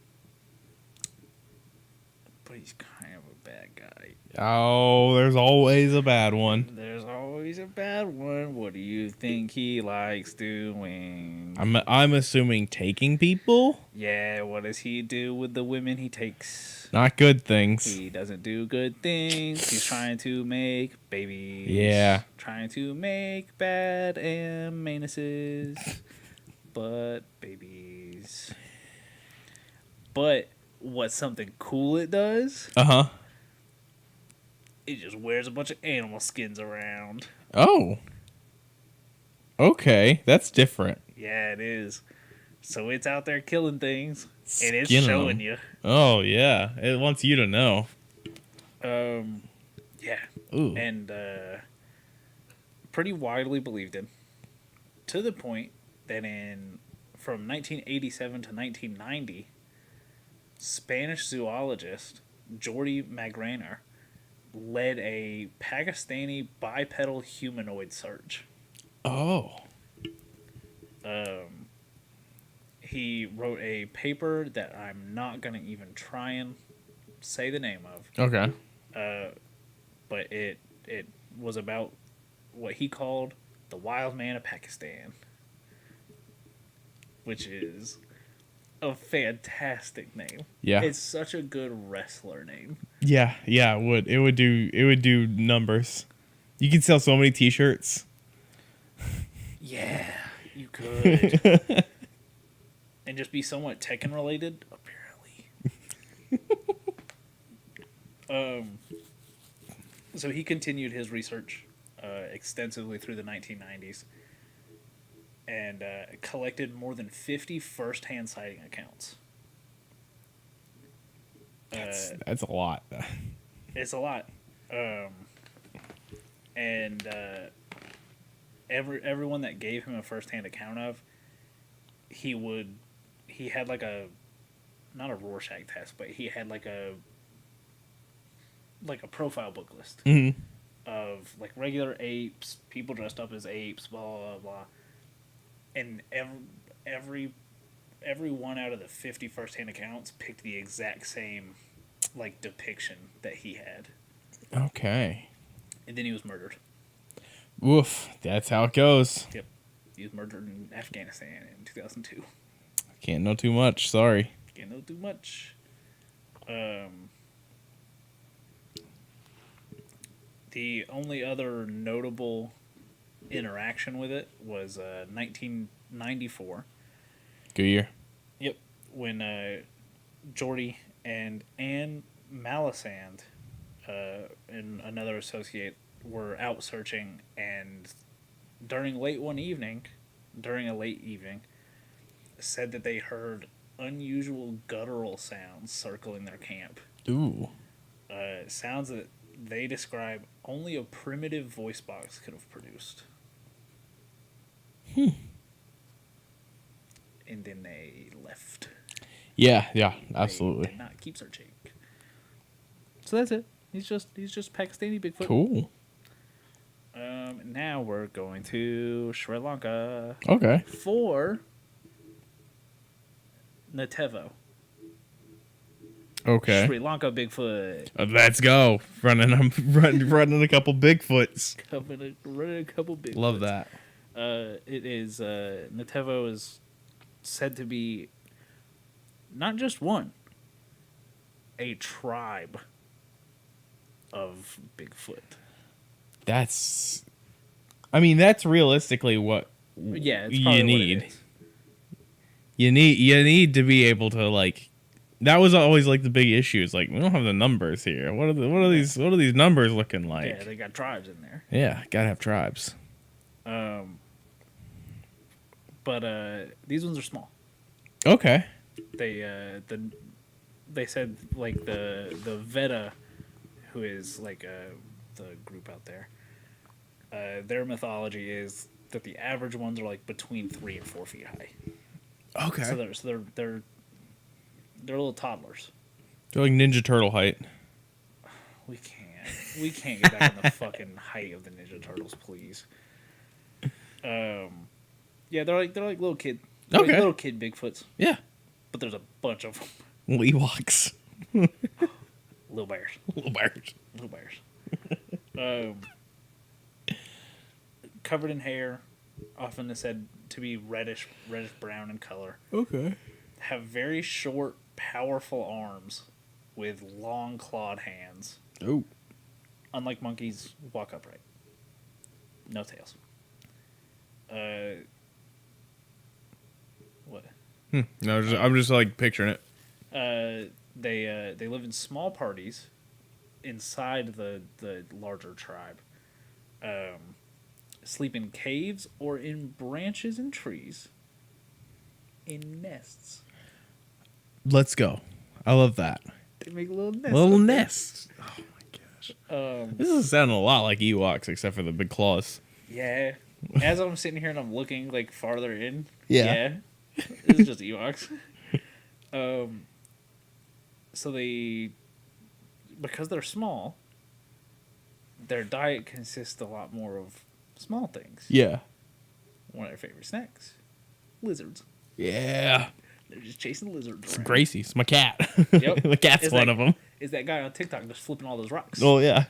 But he's kind of a bad guy. Oh, there's always a bad one. There's always a bad one. What do you think he likes doing? I'm assuming taking people? Yeah, what does he do with the women he takes? Not good things. He doesn't do good things. He's trying to make babies. Yeah. Trying to make bad manuses. But babies. But what's something cool it does? Uh-huh. It just wears a bunch of animal skins around. Oh. Okay, that's different. Yeah, it is. So it's out there killing things, and it's Skinning showing them. you. Oh, yeah. It wants you to know. Yeah. Ooh. And pretty widely believed in. To the point that from 1987 to 1990, Spanish zoologist Jordi Magraner led a Pakistani bipedal humanoid search. Oh. He wrote a paper that I'm not going to even try and say the name of. Okay. But it was about what he called the wild man of Pakistan, which is a fantastic name. Yeah. It's such a good wrestler name. Yeah, it would. It would do numbers. You could sell so many t-shirts. Yeah, you could. And just be somewhat Tekken related, apparently. So he continued his research extensively through the 1990s and collected more than 50 first-hand sighting accounts. That's a lot. It's a lot. And everyone that gave him a first-hand account of, he had like not a Rorschach test, but he had like a profile book list of like regular apes, people dressed up as apes, blah blah blah, and every every one out of the 50 first-hand accounts picked the exact same, like, depiction that he had. Okay. And then he was murdered. Woof. That's how it goes. Yep. He was murdered in Afghanistan in 2002. Can't know too much. Sorry. Can't know too much. The only other notable interaction with it was 1994. Good year. Yep. When Jordy and Ann Malisand and another associate were out searching, and during a late evening, said that they heard unusual guttural sounds circling their camp. Ooh. Sounds that they describe only a primitive voice box could have produced. And then they left. Yeah, absolutely. They did not keep searching. So that's it. He's just Pakistani Bigfoot. Cool. Now we're going to Sri Lanka. Okay. For Natevo. Okay. Sri Lanka Bigfoot. Let's go. Running a couple Bigfoots. Running a couple Bigfoots. Love that. It is Natevo is said to be not just one, a tribe of Bigfoot. That's realistically what It's you need. You need to be able to, like, that was always like the big issue. It's like, we don't have the numbers here. What are these numbers looking like? Yeah, they got tribes in there. Yeah, gotta have tribes. But these ones are small. Okay. They said, like, the Veda, who is like the group out there, their mythology is that the average ones are like between 3 and 4 feet high. Okay. So they're little toddlers. They're like Ninja Turtle height. We can't get back on the fucking height of the Ninja Turtles, please. Yeah, they're like little kid. Okay. Like little kid Bigfoots. Yeah. But there's a bunch of them. Ewoks. Little bears. Little bears. Little bears. Covered in hair, often is said to be reddish brown in color. Okay. Have very short, powerful arms with long clawed hands. Oh. Unlike monkeys, walk upright. No tails. What? No, I'm just like picturing it. They live in small parties inside the larger tribe. Sleep in caves or in branches and trees. In nests. Let's go. I love that. They make little nests. Little nests. Oh my gosh. This is sounding a lot like Ewoks, except for the big claws. Yeah. As I'm sitting here and I'm looking like farther in. Yeah. This is just Ewoks. So because they're small, their diet consists a lot more of small things. Yeah. One of their favorite snacks, lizards. Yeah. They're just chasing lizards It's around. Gracie. It's my cat. Yep. My cat's one of them. Is that guy on TikTok just flipping all those rocks? Oh, yeah.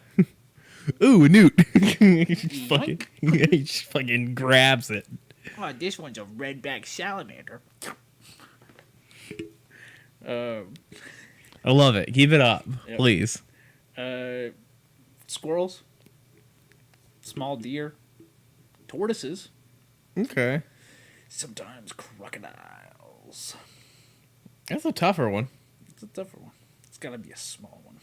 Ooh, a newt. he Yoink. just fucking grabs it. Oh, this one's a redback salamander. I love it. Keep it up, Yep. please. Squirrels, small deer, tortoises, Okay. sometimes crocodiles. That's a tougher one. It's a tougher one. It's got to be a small one.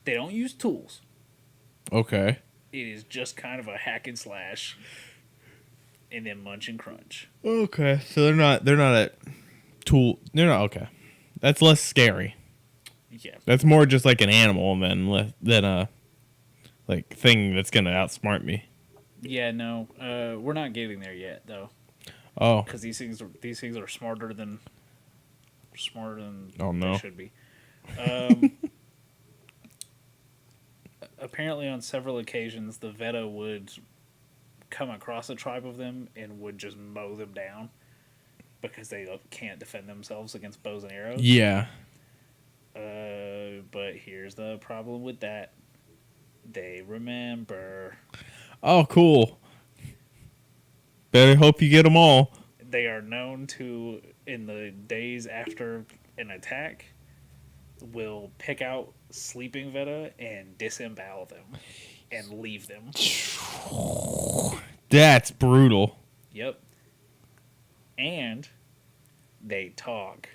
They don't use tools. Okay. It is just kind of a hack and slash, and then munch and crunch. Okay. So they're not a tool. They're not okay. That's less scary. Yeah. That's more just like an animal than a like thing that's gonna outsmart me. Yeah. No. We're not getting there yet, though. Oh. Because these things are smarter than Oh, no. they should be. Apparently, on several occasions, the Veta would come across a tribe of them and would just mow them down because they can't defend themselves against bows and arrows. Yeah. But here's the problem with that. They remember. Oh, cool. Better hope you get them all. They are known to, in the days after an attack, will pick out sleeping Veta and disembowel them and leave them. That's brutal. Yep. And they talk.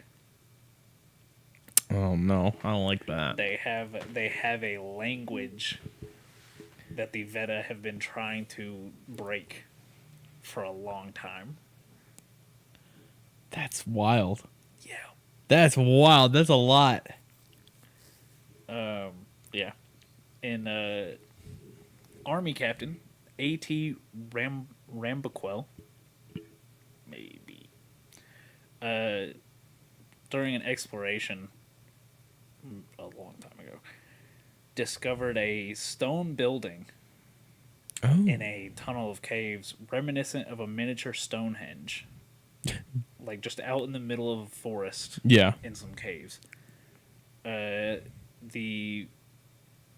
Oh no, I don't like that. They have a language that the Veta have been trying to break for a long time. That's wild. Yeah. That's wild. That's a lot. Yeah. And Army Captain A.T. Rambaquel, maybe, during an exploration a long time ago, discovered a stone building in a tunnel of caves reminiscent of a miniature Stonehenge. Like just out in the middle of a forest. Yeah. In some caves. The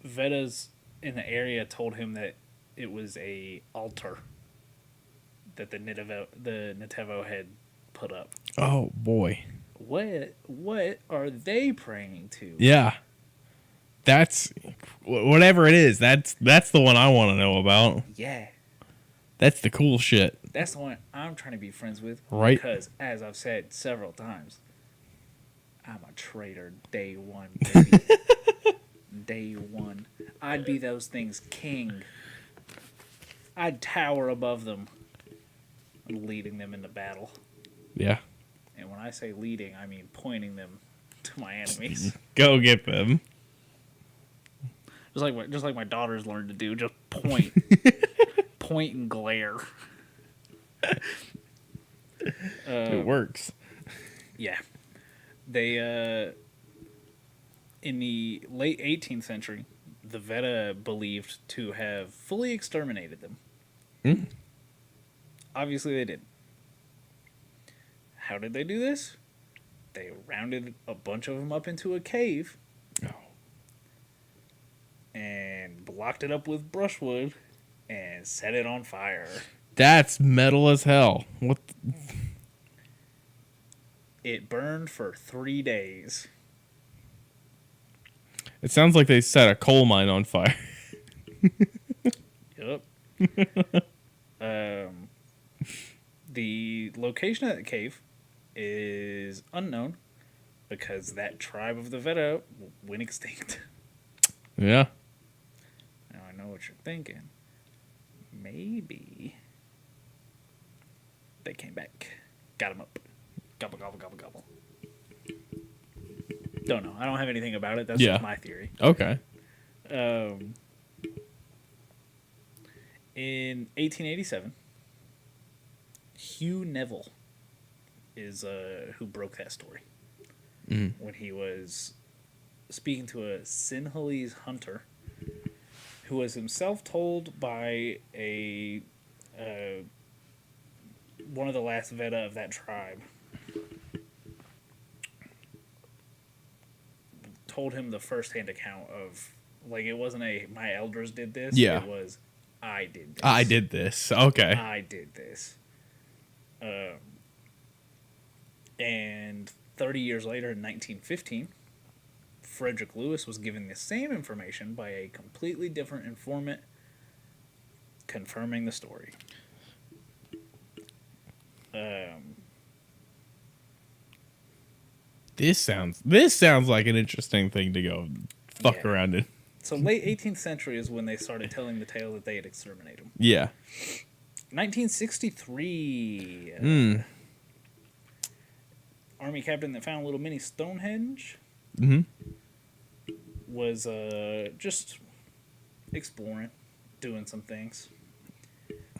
Vedas in the area told him that it was a altar that the Nitevo had put up. Oh boy. What are they praying to? Yeah. That's whatever it is. That's the one I want to know about. Yeah. That's the cool shit. That's the one I'm trying to be friends with. Right. Because, as I've said several times, I'm a traitor day one, baby. Day one. I'd be those things' king. I'd tower above them, leading them into battle. Yeah. And when I say leading, I mean pointing them to my enemies. Go get them. Just like my daughters learned to do, just point. Point and glare. It works. Yeah. They, in the late 18th century, the Veda believed to have fully exterminated them. Mm. Obviously they did. How did they do this? They rounded a bunch of them up into a cave. Oh. And blocked it up with brushwood and set it on fire. That's metal as hell. What? It burned for 3 days. It sounds like they set a coal mine on fire. Yep. The location of the cave is unknown because that tribe of the Veda went extinct. Yeah. Now I know what you're thinking. Maybe they came back, got him up, gobble gobble gobble gobble. Don't know. I don't have anything about it. That's just my theory. Okay. In 1887, Hugh Neville is who broke that story when he was speaking to a Sinhalese hunter who was himself told by a one of the last Veda of that tribe. Told him the first-hand account of, like, it wasn't a my elders did this. Yeah. It was I did this. I did this. Okay. I did this. And 30 years later, in 1915, Frederick Lewis was given the same information by a completely different informant, confirming the story. This sounds like an interesting thing to go fuck around in. So late 18th century is when they started telling the tale that they had exterminated them. Yeah. 1963. Army captain that found a little mini Stonehenge was just exploring, doing some things.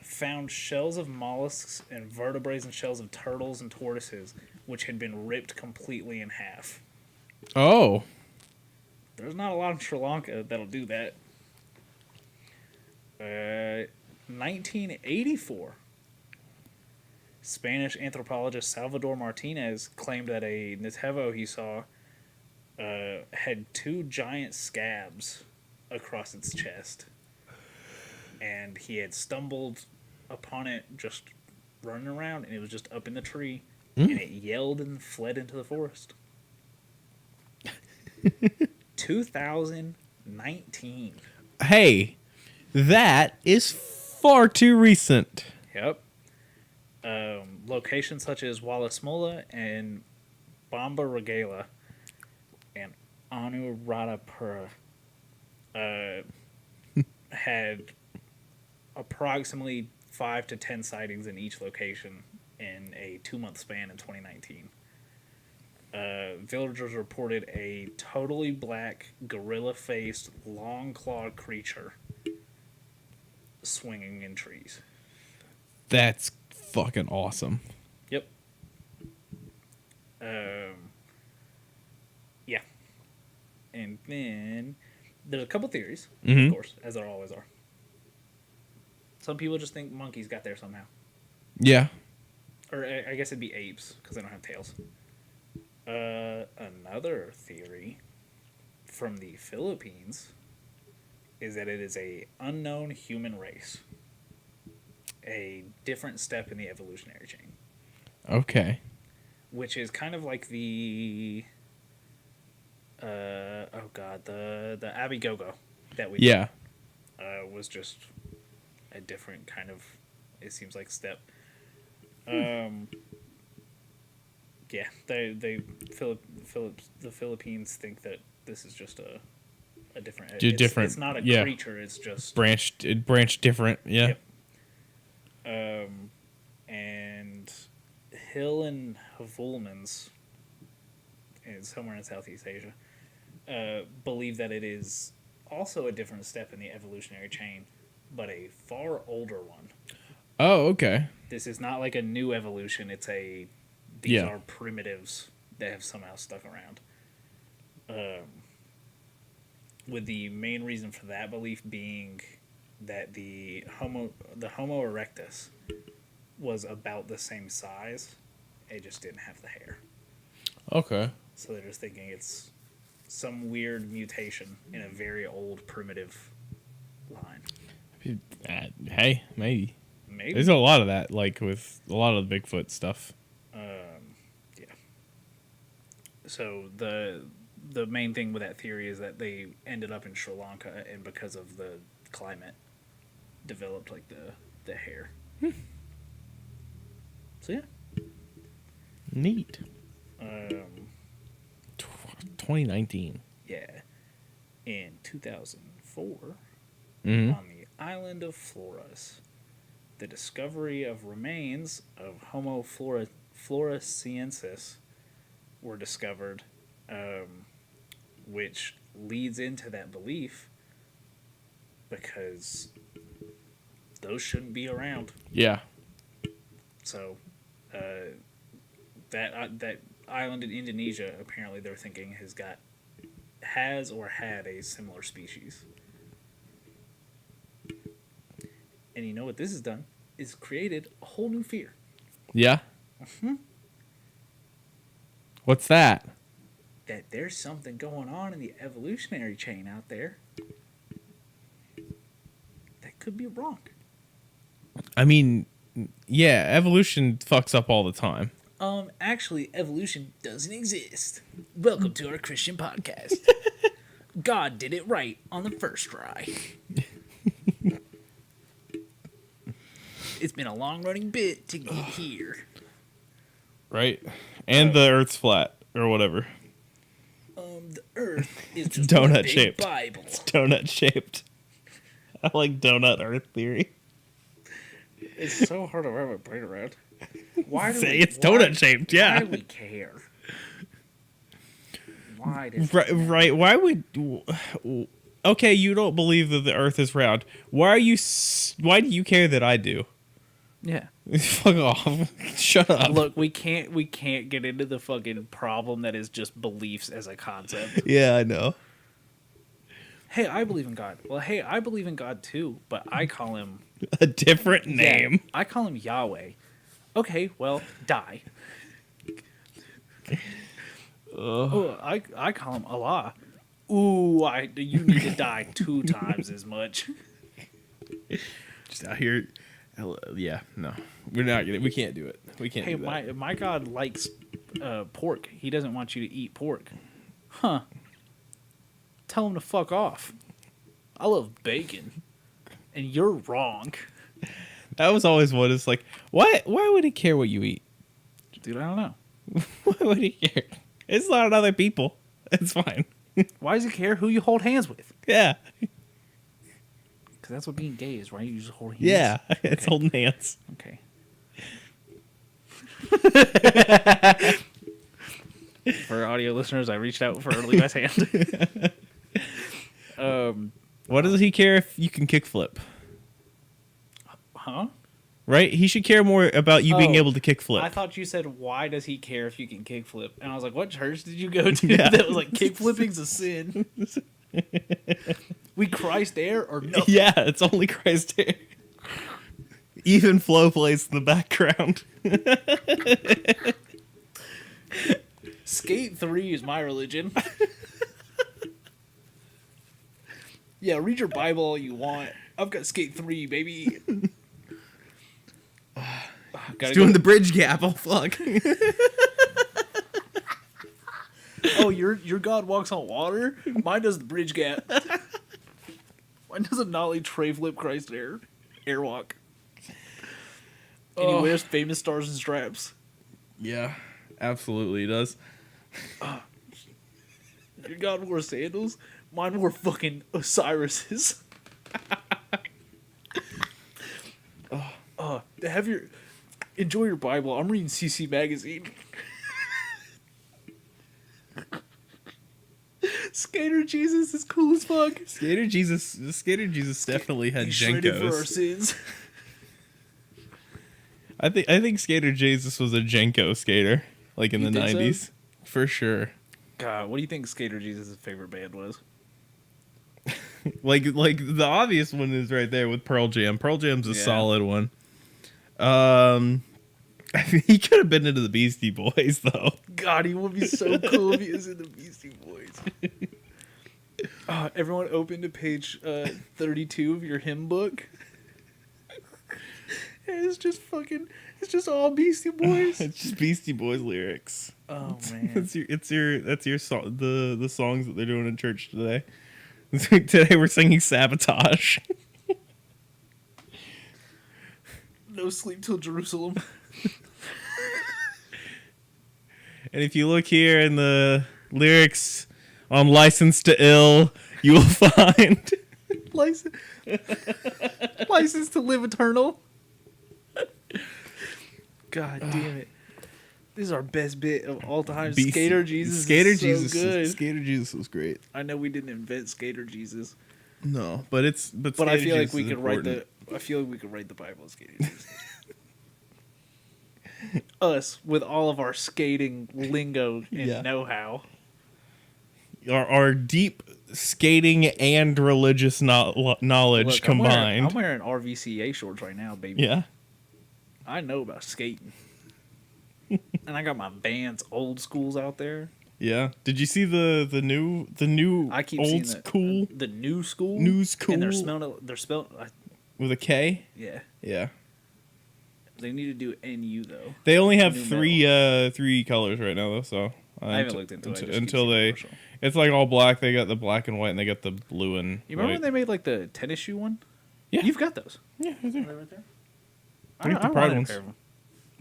Found shells of mollusks and vertebrates and shells of turtles and tortoises, which had been ripped completely in half. Oh. There's not a lot in Sri Lanka that'll do that. 1984, Spanish anthropologist Salvador Martinez claimed that a Nativo he saw had two giant scabs across its chest. And he had stumbled upon it just running around, and it was just up in the tree, and it yelled and fled into the forest. 2019. Hey, that is far too recent. Yep. Locations such as Wallacmola and Bamba Regala and Anuradhapura had approximately 5 to 10 sightings in each location in a 2-month span in 2019. Villagers reported a totally black, gorilla-faced, long-clawed creature swinging in trees. That's fucking awesome. Yep. Yeah. And then there's a couple theories, of course, as there always are. Some people just think monkeys got there somehow. Yeah. Or I guess it'd be apes, because they don't have tails. Another theory from the Philippines is that it is a unknown human race. A different step in the evolutionary chain. Okay. Which is kind of like the... the Abigogo that we Yeah. was just a different kind of, it seems like, step. Yeah, the Philippines think that this is just a different. It's not a creature. It's just branched different. Yeah. Yep. And Hill and Hvolmans, somewhere in Southeast Asia, believe that it is also a different step in the evolutionary chain, but a far older one. Oh, okay. This is not like a new evolution. It's these are primitives that have somehow stuck around. With the main reason for that belief being that the Homo erectus was about the same size. It just didn't have the hair. Okay. So they're just thinking it's some weird mutation in a very old primitive line. Hey, maybe. Maybe. There's a lot of that, like with a lot of the Bigfoot stuff. Yeah. So the main thing with that theory is that they ended up in Sri Lanka, and because of the climate, developed like the hair. So yeah. Neat. 2019. Yeah. In 2004, Mm-hmm. on the island of Flores, the discovery of remains of Homo floresiensis were discovered, which leads into that belief because those shouldn't be around. Yeah. So, that island in Indonesia, apparently they're thinking has or had a similar species. And you know what this has done? It's created a whole new fear. Yeah. What's that? That there's something going on in the evolutionary chain out there that could be wrong. I mean, yeah, evolution fucks up all the time. Actually, evolution doesn't exist. Welcome to our Christian podcast. God did it right on the first try. It's been a long-running bit to get here. Right? And the Earth's flat, or whatever. The Earth is just Donut one big shaped. Bible. It's donut shaped. I like donut Earth theory. It's so hard to wrap my brain around. Why do we? It's donut shaped, yeah. Why do we care? Why does Right? Why would? Okay, you don't believe that the Earth is round. Why do you care that I do? Yeah. Fuck off. Shut up. Look, we can't get into the fucking problem that is just beliefs as a concept. Yeah, I know. Hey, I believe in God. Well, hey, I believe in God too, but I call him A different name. Yeah, I call him Yahweh. Okay, well, die. Oh, I call him Allah. Ooh, you need to die 2 times as much. Just out here. Yeah, no, we're not gonna. We can't do it. We can't Hey, do that. my God likes pork. He doesn't want you to eat pork. Huh. Tell him to fuck off. I love bacon. And you're wrong. That was always what it's like. Why would he care what you eat? Dude, I don't know. Why would he care? It's not other people. It's fine. Why does he care who you hold hands with? Yeah. Because that's what being gay is, right? You just hold hands. Yeah. It's Okay. holding hands. Okay. For audio listeners, I reached out for Levi's hand. What does he care if you can kickflip? Huh? Right? He should care more about you being Oh, able to kickflip. I thought you said, why does he care if you can kickflip? And I was like, what church did you go to Yeah. that was like, kickflipping's a sin? We Christ air or no? Yeah, it's only Christ here. Even flow plays in the background. Skate 3 is my religion. Yeah, read your Bible all you want. I've got Skate 3, baby. Gotta Doing go. the bridge gap. Oh, fuck. Oh, your God walks on water? Mine does the bridge gap. Mine does a nollie tray flip Christ airwalk. And he wears famous stars and straps. Yeah, absolutely it does. Your God wore sandals. Mine wore fucking Osiris's. Enjoy your Bible. I'm reading CC Magazine. Skater Jesus is cool as fuck. Skater Jesus definitely had He's shredded for our Jenkos. sins. I think Skater Jesus was a Jenko skater, like in You the think so? 90s. For sure. God, what do you think Skater Jesus' favorite band was? Like the obvious one is right there with Pearl Jam. Pearl Jam's a Yeah. solid one. I mean, he could have been into the Beastie Boys though. God, he would be so cool if he was in the Beastie Boys. Everyone open to page 32 of your hymn book. And it's just all Beastie Boys. It's just Beastie Boys lyrics. Oh man. That's your song, the songs that they're doing in church today. Today we're singing Sabotage. No sleep till Jerusalem. And if you look here in the lyrics on License to Ill, you will find License to live eternal. God damn it. This is our best bit of all time. Beastie- Skater Jesus Skater is so Jesus good. Skater Jesus was great. I know we didn't invent Skater Jesus, No, but I but feel like we could write the Bible as Skater Jesus. Us with all of our skating lingo and Yeah. know-how. our deep skating and religious knowledge Look, combined. I'm wearing RVCA shorts right now, baby. Yeah. I know about skating. And I got my Vans old schools out there. Yeah. Did you see the new I keep old seeing school the new school. New school? And they're spelled with a K? yeah. Yeah. They need to do NU though. They only have New three colors right now though, so I haven't looked into it. I just keep until seeing they. commercial. It's like all black. They got the black and white, and they got the blue and. You remember white. when they made like the tennis shoe one? Yeah. You've got those. Yeah, right there. Are they right there? I got the I Pride wanted a ones. pair of them.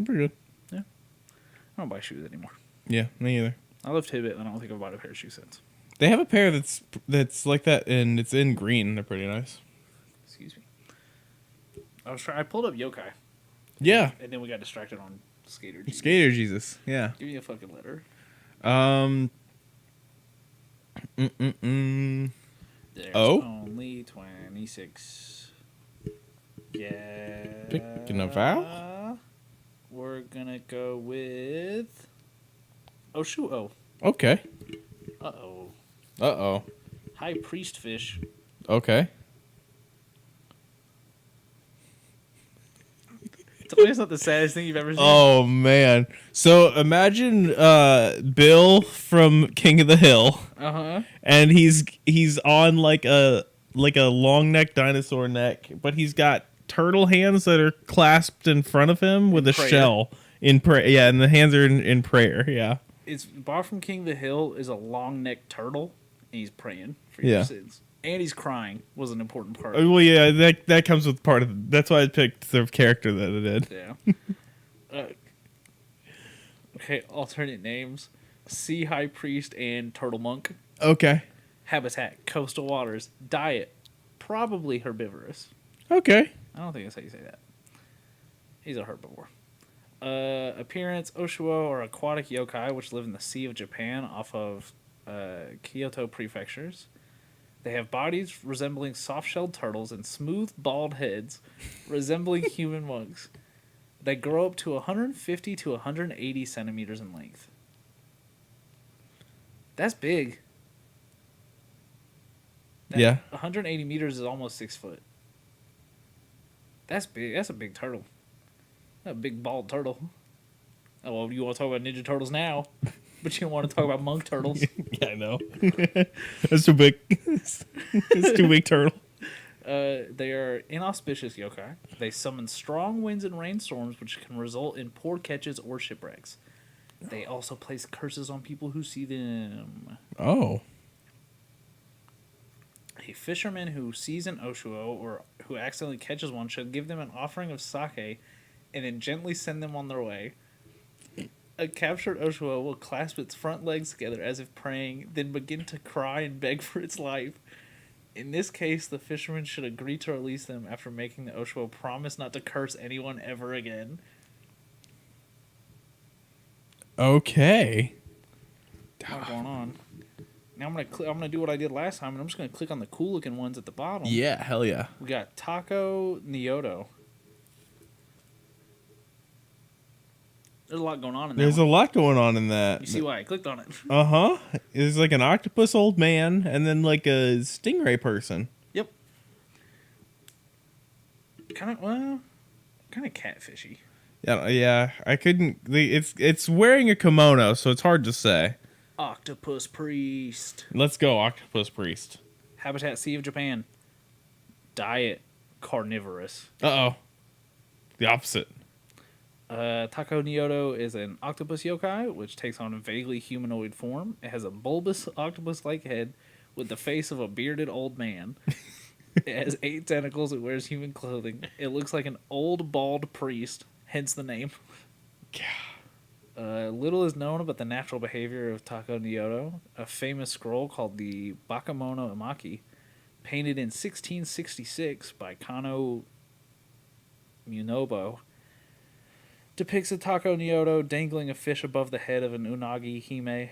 Pretty good. I don't buy shoes anymore. Yeah, me either. I love Tibbet, and I don't think I've bought a pair of shoes since. They have a pair that's like that, and it's in green. They're pretty nice. Excuse me. I pulled up Yokai, Yeah, and then we got distracted on Skater Jesus. Skater Jesus. Yeah. Give me a fucking letter. There's Oh? only 26. Yeah. Picking a vowel? We're gonna go with. Oh, shoot. Oh. Okay. Uh-oh. Uh-oh. High priest fish. Okay. Tell me it's not the saddest thing you've ever seen. Oh man. So imagine Bill from King of the Hill. Uh-huh. And he's on like a long neck dinosaur neck, but he's got turtle hands that are clasped in front of him with a shell in prayer. Yeah, and the hands are in prayer. Yeah. It's Bob from King of the Hill is a long necked turtle, and he's praying for your sins. And he's crying was an important part. Well, yeah, that comes with part of. That's why I picked the character that it did. Yeah. Okay, alternate names: Sea High Priest and Turtle Monk. Okay. Habitat: coastal waters. Diet: probably herbivorous. Okay. I don't think that's how you say that. He's a herbivore. Appearance: Oshuo are aquatic yokai which live in the Sea of Japan off of Kyoto prefectures. They have bodies resembling soft-shelled turtles and smooth, bald heads resembling human monks. They grow up to 150 to 180 centimeters in length. That's big. Yeah. 180 meters is almost 6 foot. That's big. That's a big turtle. A big bald turtle. Oh, well, you want to talk about Ninja Turtles now, but you don't want to talk about monk turtles. Yeah, I know. That's too big. It's too big turtle. They are inauspicious yokai. They summon strong winds and rainstorms, which can result in poor catches or shipwrecks. They also place curses on people who see them. Oh. A fisherman who sees an Oshuo or who accidentally catches one should give them an offering of sake and then gently send them on their way. A captured Oshuo will clasp its front legs together as if praying, then begin to cry and beg for its life. In this case, the fisherman should agree to release them after making the Oshuo promise not to curse anyone ever again. Okay. What's going on? Now I'm gonna do what I did last time, and I'm just gonna click on the cool looking ones at the bottom. Yeah, hell yeah. We got Taco Nyoto. There's a lot going on in that. There's a lot going on in that. You see why I clicked on it? Uh-huh. There's like an octopus old man and then like a stingray person. Yep. Kind of catfishy. Yeah. I couldn't. It's wearing a kimono, so it's hard to say. Octopus Priest. Let's go, Octopus Priest. Habitat: Sea of Japan. Diet: carnivorous. Uh-oh. The opposite. Taco Nyoto is an octopus yokai, which takes on a vaguely humanoid form. It has a bulbous octopus-like head with the face of a bearded old man. It has 8 tentacles. It wears human clothing. It looks like an old, bald priest, hence the name. Little is known about the natural behavior of Taco Nyoto. A famous scroll called the Bakemono Imaki, painted in 1666 by Kano Munobo, depicts a Taco Nyoto dangling a fish above the head of an unagi hime.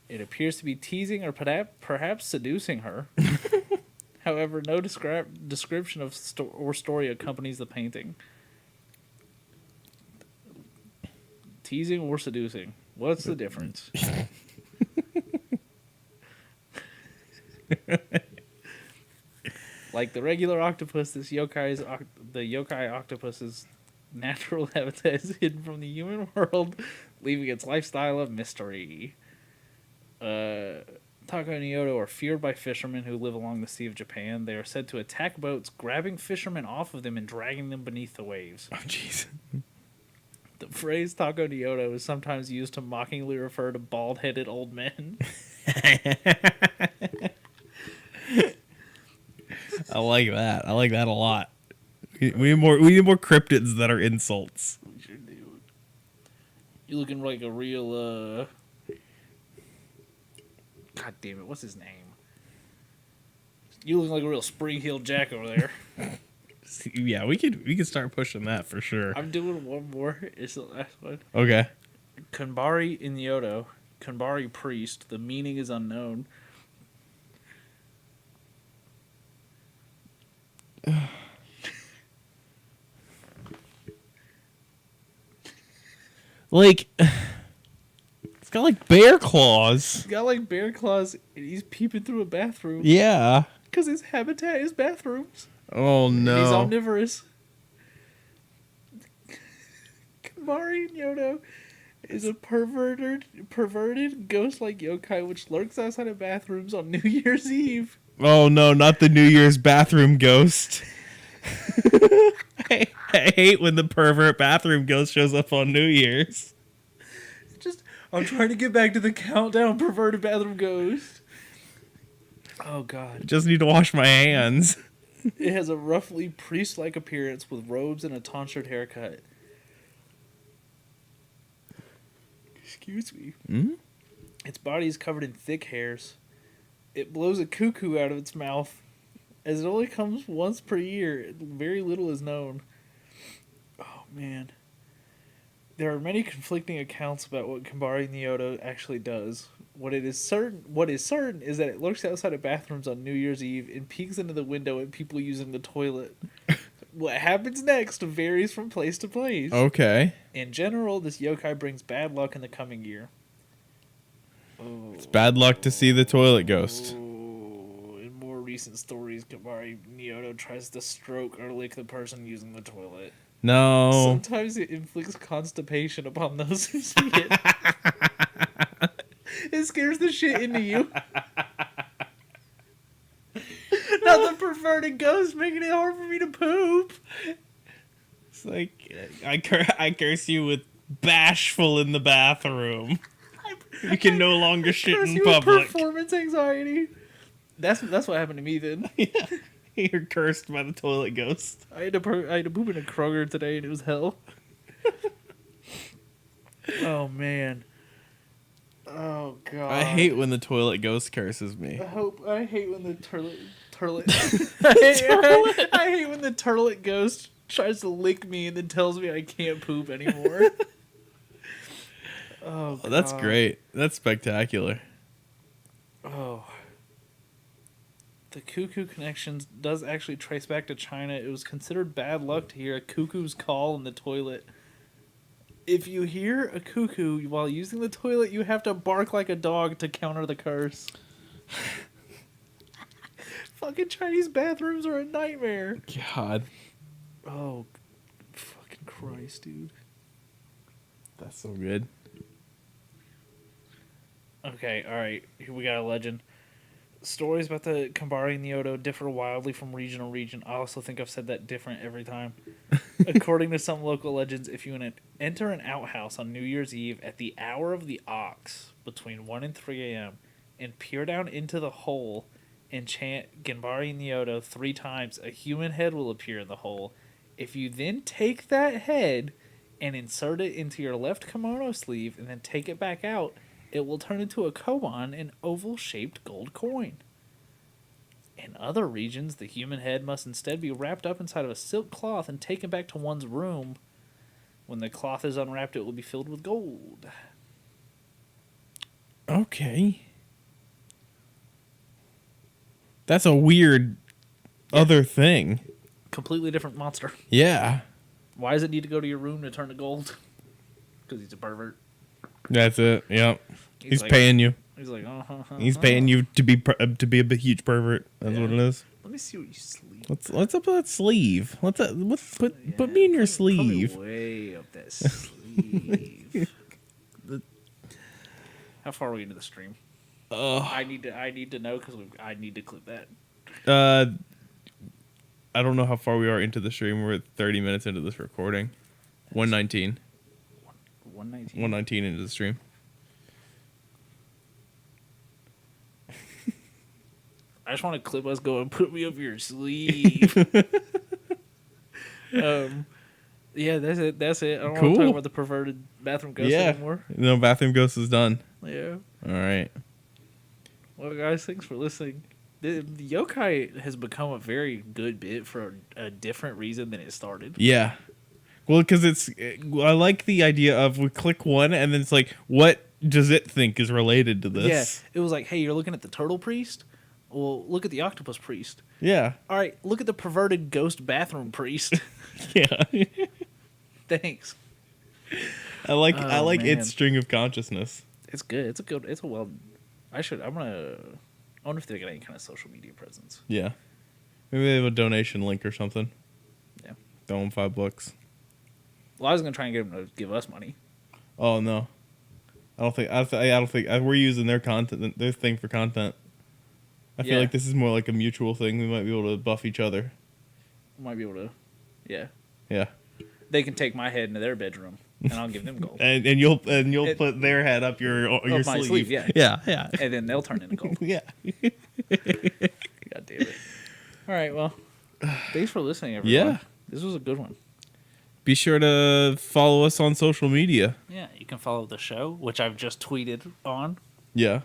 It appears to be teasing or perhaps seducing her. However, no description of story accompanies the painting. Teasing or seducing? What's the difference? Like the regular octopus, the yokai octopus's natural habitat is hidden from the human world, leaving its lifestyle of mystery. Taco Nyoto are feared by fishermen who live along the Sea of Japan. They are said to attack boats, grabbing fishermen off of them and dragging them beneath the waves. Oh, jeez. The phrase Taco Nyoto is sometimes used to mockingly refer to bald-headed old men. I like that. I like that a lot. We need more cryptids that are insults. You looking like a real God damn it, what's his name? You look like a real Spring-Heeled Jack over there. Yeah, we could start pushing that for sure. I'm doing one more. It's the last one. Okay. Kanbari Inyoto, Kanbari priest. The meaning is unknown. Like, got like bear claws. He's got like bear claws, and he's peeping through a bathroom. Yeah. Because his habitat is bathrooms. Oh And he's no. omnivorous. Kamari Nyoto is a perverted ghost-like yokai which lurks outside of bathrooms on New Year's Eve. Oh no, not the New Year's bathroom ghost. I hate when the pervert bathroom ghost shows up on New Year's. I'm trying to get back to the countdown, perverted bathroom ghost. Oh god. Just need to wash my hands. It has a roughly priest-like appearance with robes and a tonsured haircut. Excuse me. Hmm? Its body is covered in thick hairs. It blows a cuckoo out of its mouth. As it only comes once per year, very little is known. Oh, man. There are many conflicting accounts about what Kambari Nyoto actually does. What is certain is that it lurks outside of bathrooms on New Year's Eve and peeks into the window at people using the toilet. What happens next varies from place to place. Okay. In general, this yokai brings bad luck in the coming year. Oh. It's bad luck to see the toilet ghost. In more recent stories, Kambari Nyoto tries to stroke or lick the person using the toilet. No. Sometimes it inflicts constipation upon those who see it. It scares the shit into you. Not the perverted ghost making it hard for me to poop. It's like, I curse you with bashful in the bathroom. You can no longer shit in public. Performance anxiety. That's what happened to me then. Yeah. You're cursed by the toilet ghost. I had to poop in a Kroger today and it was hell. Oh man. Oh god. I hate when the toilet ghost curses me. I hate when the turlet I hate when the turlet ghost tries to lick me and then tells me I can't poop anymore. Oh god. That's great. That's spectacular. Oh. The cuckoo connection does actually trace back to China. It was considered bad luck to hear a cuckoo's call in the toilet. If you hear a cuckoo while using the toilet, you have to bark like a dog to counter the curse. Fucking Chinese bathrooms are a nightmare. God. Oh, fucking Christ, dude. That's so good. Okay, alright. Here we got a legend. Stories about the Kambari Nyoto differ wildly from region to region. I also think I've said that different every time. According to some local legends, if you enter an outhouse on New Year's Eve at the hour of the ox, between 1 and 3 a.m., and peer down into the hole and chant Kambari Nyoto 3 times, a human head will appear in the hole. If you then take that head and insert it into your left kimono sleeve and then take it back out, it will turn into a koban, an oval-shaped gold coin. In other regions, the human head must instead be wrapped up inside of a silk cloth and taken back to one's room. When the cloth is unwrapped, it will be filled with gold. Okay. That's a weird other thing. Completely different monster. Yeah. Why does it need to go to your room to turn to gold? Because he's a pervert. That's it. Yep. He's like, paying you. He's like, He's paying you to be a huge pervert. That's what it is. Let me see what you sleeve. Let's up that sleeve. Let's put me in your sleeve. Put me way up that sleeve. How far are we into the stream? I need to know because I need to clip that. I don't know how far we are into the stream. We're at 30 minutes into this recording. 119. 119. 119 into the stream. I just want to clip us going, put me up your sleeve. Yeah, that's it. I don't want to talk about the perverted bathroom ghost anymore. No, bathroom ghost is done. Yeah. All right. Well, guys, thanks for listening. The yokai has become a very good bit for a different reason than it started. Yeah. Well, because I like the idea of we click one and then it's like, what does it think is related to this? Yeah. It was like, hey, you're looking at the turtle priest? Well, look at the octopus priest. Yeah. All right, look at the perverted ghost bathroom priest. Yeah. Thanks. I like its string of consciousness. It's good. It's a good. It's a well. I wonder if they got any kind of social media presence. Yeah. Maybe they have a donation link or something. Yeah. Throw them $5. Well, I was gonna try and get them to give us money. Oh no. I don't think we're using their content, their thing for content. I feel like this is more like a mutual thing. We might be able to buff each other. Might be able to. Yeah. Yeah. They can take my head into their bedroom, and I'll give them gold. and you'll put their head up your my sleeve. Yeah. Yeah. And then they'll turn into gold. Yeah. God damn it. All right. Well, thanks for listening, everyone. Yeah. This was a good one. Be sure to follow us on social media. Yeah, you can follow the show, which I've just tweeted on. Yeah.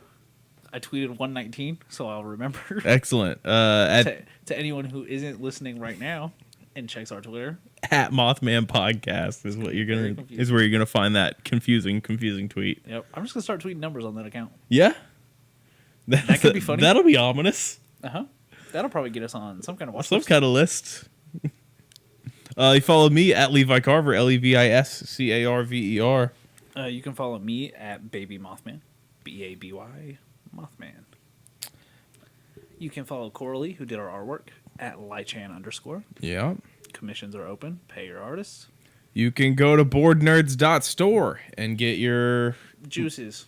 I tweeted 119, so I'll remember. Excellent. To anyone who isn't listening right now and checks our Twitter, at Mothman Podcast is what where you're gonna find that confusing tweet. Yep. I'm just gonna start tweeting numbers on that account. Yeah. That could be funny. That'll be ominous. That'll probably get us on some kind of watch list. Kind of list. You follow me at Levi Carver, LevisCarver. You can follow me at Baby Mothman, Baby Mothman. You can follow Coralie, who did our artwork, at Lychan_. Yeah. Commissions are open. Pay your artists. You can go to boardnerds.store and get your juices.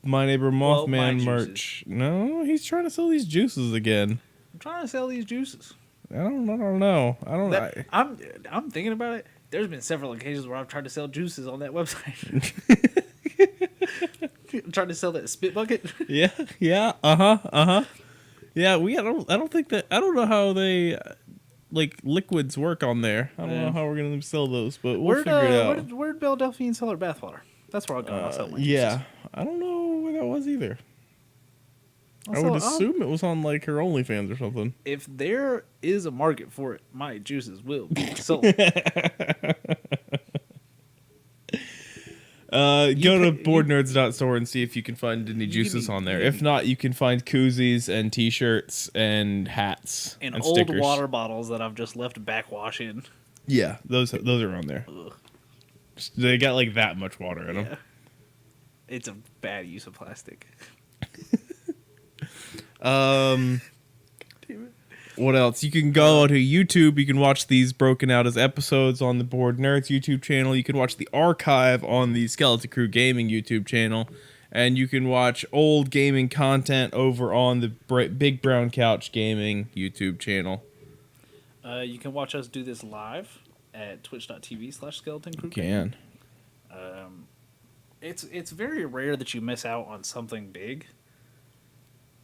My Neighbor Mothman merch. No, he's trying to sell these juices again. I'm trying to sell these juices. I don't know. I'm thinking about it. There's been several occasions where I've tried to sell juices on that website. I'm trying to sell that spit bucket. Yeah. Yeah. Yeah. I don't know how they liquids work on there. I don't know how we're gonna sell those, but we'll figure it out. Where'd Belle Delphine sell her bathwater? That's where I'll go. I'll sell my juices. Yeah. I don't know where that was either. I would assume it was on her OnlyFans or something. If there is a market for it, my juices will be sold. Go to boardnerds.store and see if you can find any juices on there. If not, you can find koozies and t-shirts and hats and old stickers. Water bottles that I've just left backwash in. Yeah, those are on there. They got that much water in them. It's a bad use of plastic. What else? You can go to YouTube. You can watch these broken out as episodes on the Board Nerds YouTube channel. You can watch the archive on the Skeleton Crew Gaming YouTube channel. And you can watch old gaming content over on the Big Brown Couch Gaming YouTube channel. You can watch us do this live at twitch.tv/Skeleton Crew. Can. It's very rare that you miss out on something big.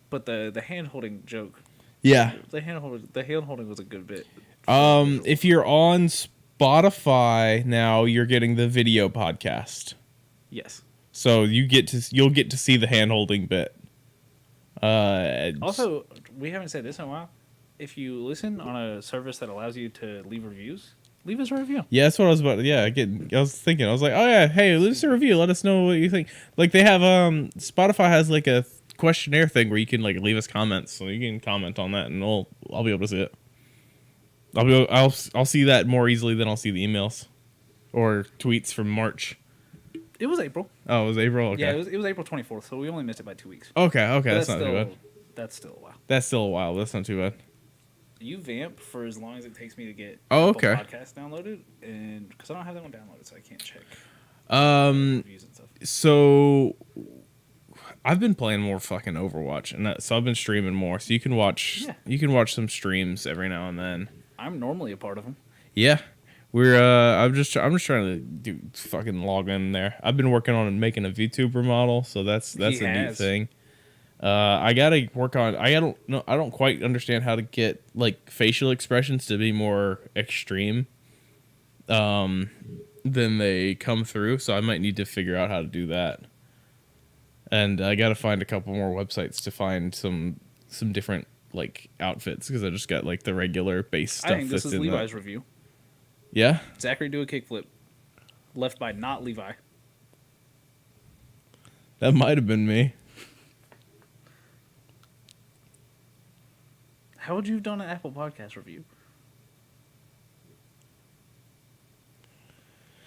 But the hand-holding joke... Yeah. The hand holding was a good bit. If you're on Spotify now, you're getting the video podcast. Yes. So you'll get to see the hand holding bit. Also, we haven't said this in a while. If you listen on a service that allows you to leave reviews, leave us a review. Yeah, that's what I was about. Yeah, I was thinking. I was like, oh yeah, hey, leave us a review. Let us know what you think. They have Spotify has a questionnaire thing where you can leave us comments, so you can comment on that, and I'll be able to see it. I'll see that more easily than I'll see the emails or tweets from March. It was April. Oh, it was April. Okay. Yeah, it was April 24th, so we only missed it by 2 weeks. Okay, that's not too bad. That's still a while. That's still a while. That's not too bad. You vamp for as long as it takes me to get podcast downloaded, and because I don't have that one downloaded, so I can't check reviews and stuff. So I've been playing more fucking Overwatch, and so I've been streaming more. So you can watch some streams every now and then. I'm normally a part of them. Yeah, I'm just trying to do fucking log in there. I've been working on making a VTuber model, so that's a neat thing. I gotta work on. I don't quite understand how to get facial expressions to be more extreme, than they come through. So I might need to figure out how to do that. And I got to find a couple more websites to find some different outfits, because I just got the regular base stuff. I think this is Levi's review. Yeah? Zachary do a kickflip. Left by not Levi. That might have been me. How would you have done an Apple Podcast review?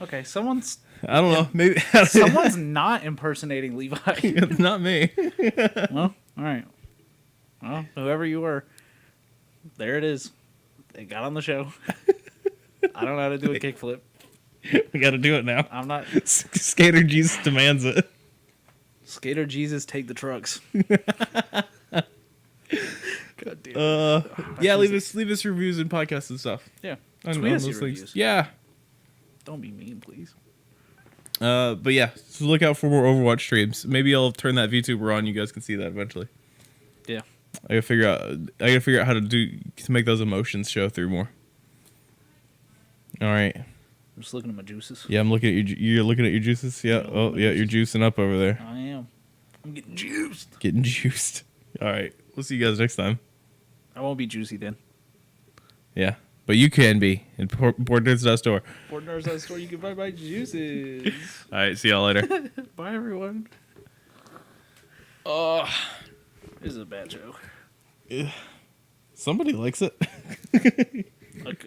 Okay, someone's I don't know. Maybe someone's not impersonating Levi. not me. Well, all right. Well, whoever you were, there it is. They got on the show. I don't know how to do a kickflip. We got to do it now. I'm not. Skater Jesus demands it. Skater Jesus, take the trucks. God damn it. Yeah, leave us reviews and podcasts and stuff. Yeah. On Tweet us those your things. reviews. Yeah. Don't be mean, please. But yeah, so look out for more Overwatch streams. Maybe I'll turn that VTuber on. You guys can see that eventually. Yeah. I gotta figure out how to make those emotions show through more. All right. I'm just looking at my juices. Yeah, I'm looking at you. You're looking at your juices. Yeah. Oh, yeah. You're juicing up over there. I am. I'm getting juiced. Getting juiced. All right. We'll see you guys next time. I won't be juicy then. Yeah, but you can be in PortNerds.store. PortNerds.store, you can buy my juices. All right. See y'all later. Bye, everyone. This is a bad joke. Somebody likes it.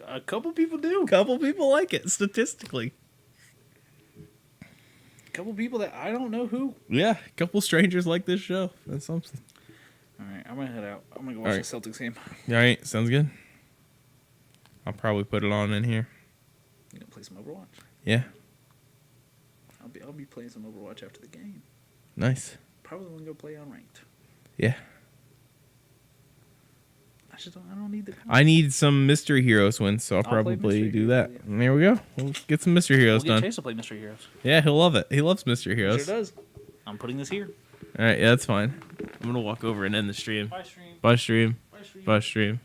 A couple people do. A couple people like it, statistically. A couple people that I don't know who. Yeah, a couple strangers like this show. That's something. All right, I'm going to head out. I'm going to go watch the Celtics game. All right, sounds good. I'll probably put it on in here. You going to play some Overwatch? Yeah. I'll be playing some Overwatch after the game. Nice. Probably going to go play unranked. Yeah. I don't need the. I need some Mystery Heroes wins, so I'll probably do that. Heroes, And there we go. We'll get some Mystery Heroes we'll done. get Chase to play Mystery Heroes. Yeah, he'll love it. He loves Mystery Heroes. Sure does. I'm putting this here. All right, yeah, that's fine. I'm gonna walk over and end the stream. Bye, stream. Bye, stream. Bye, stream. Bye, stream.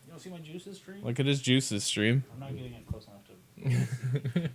You want to see my juices stream? Look at his juices stream. I'm not getting it close enough to.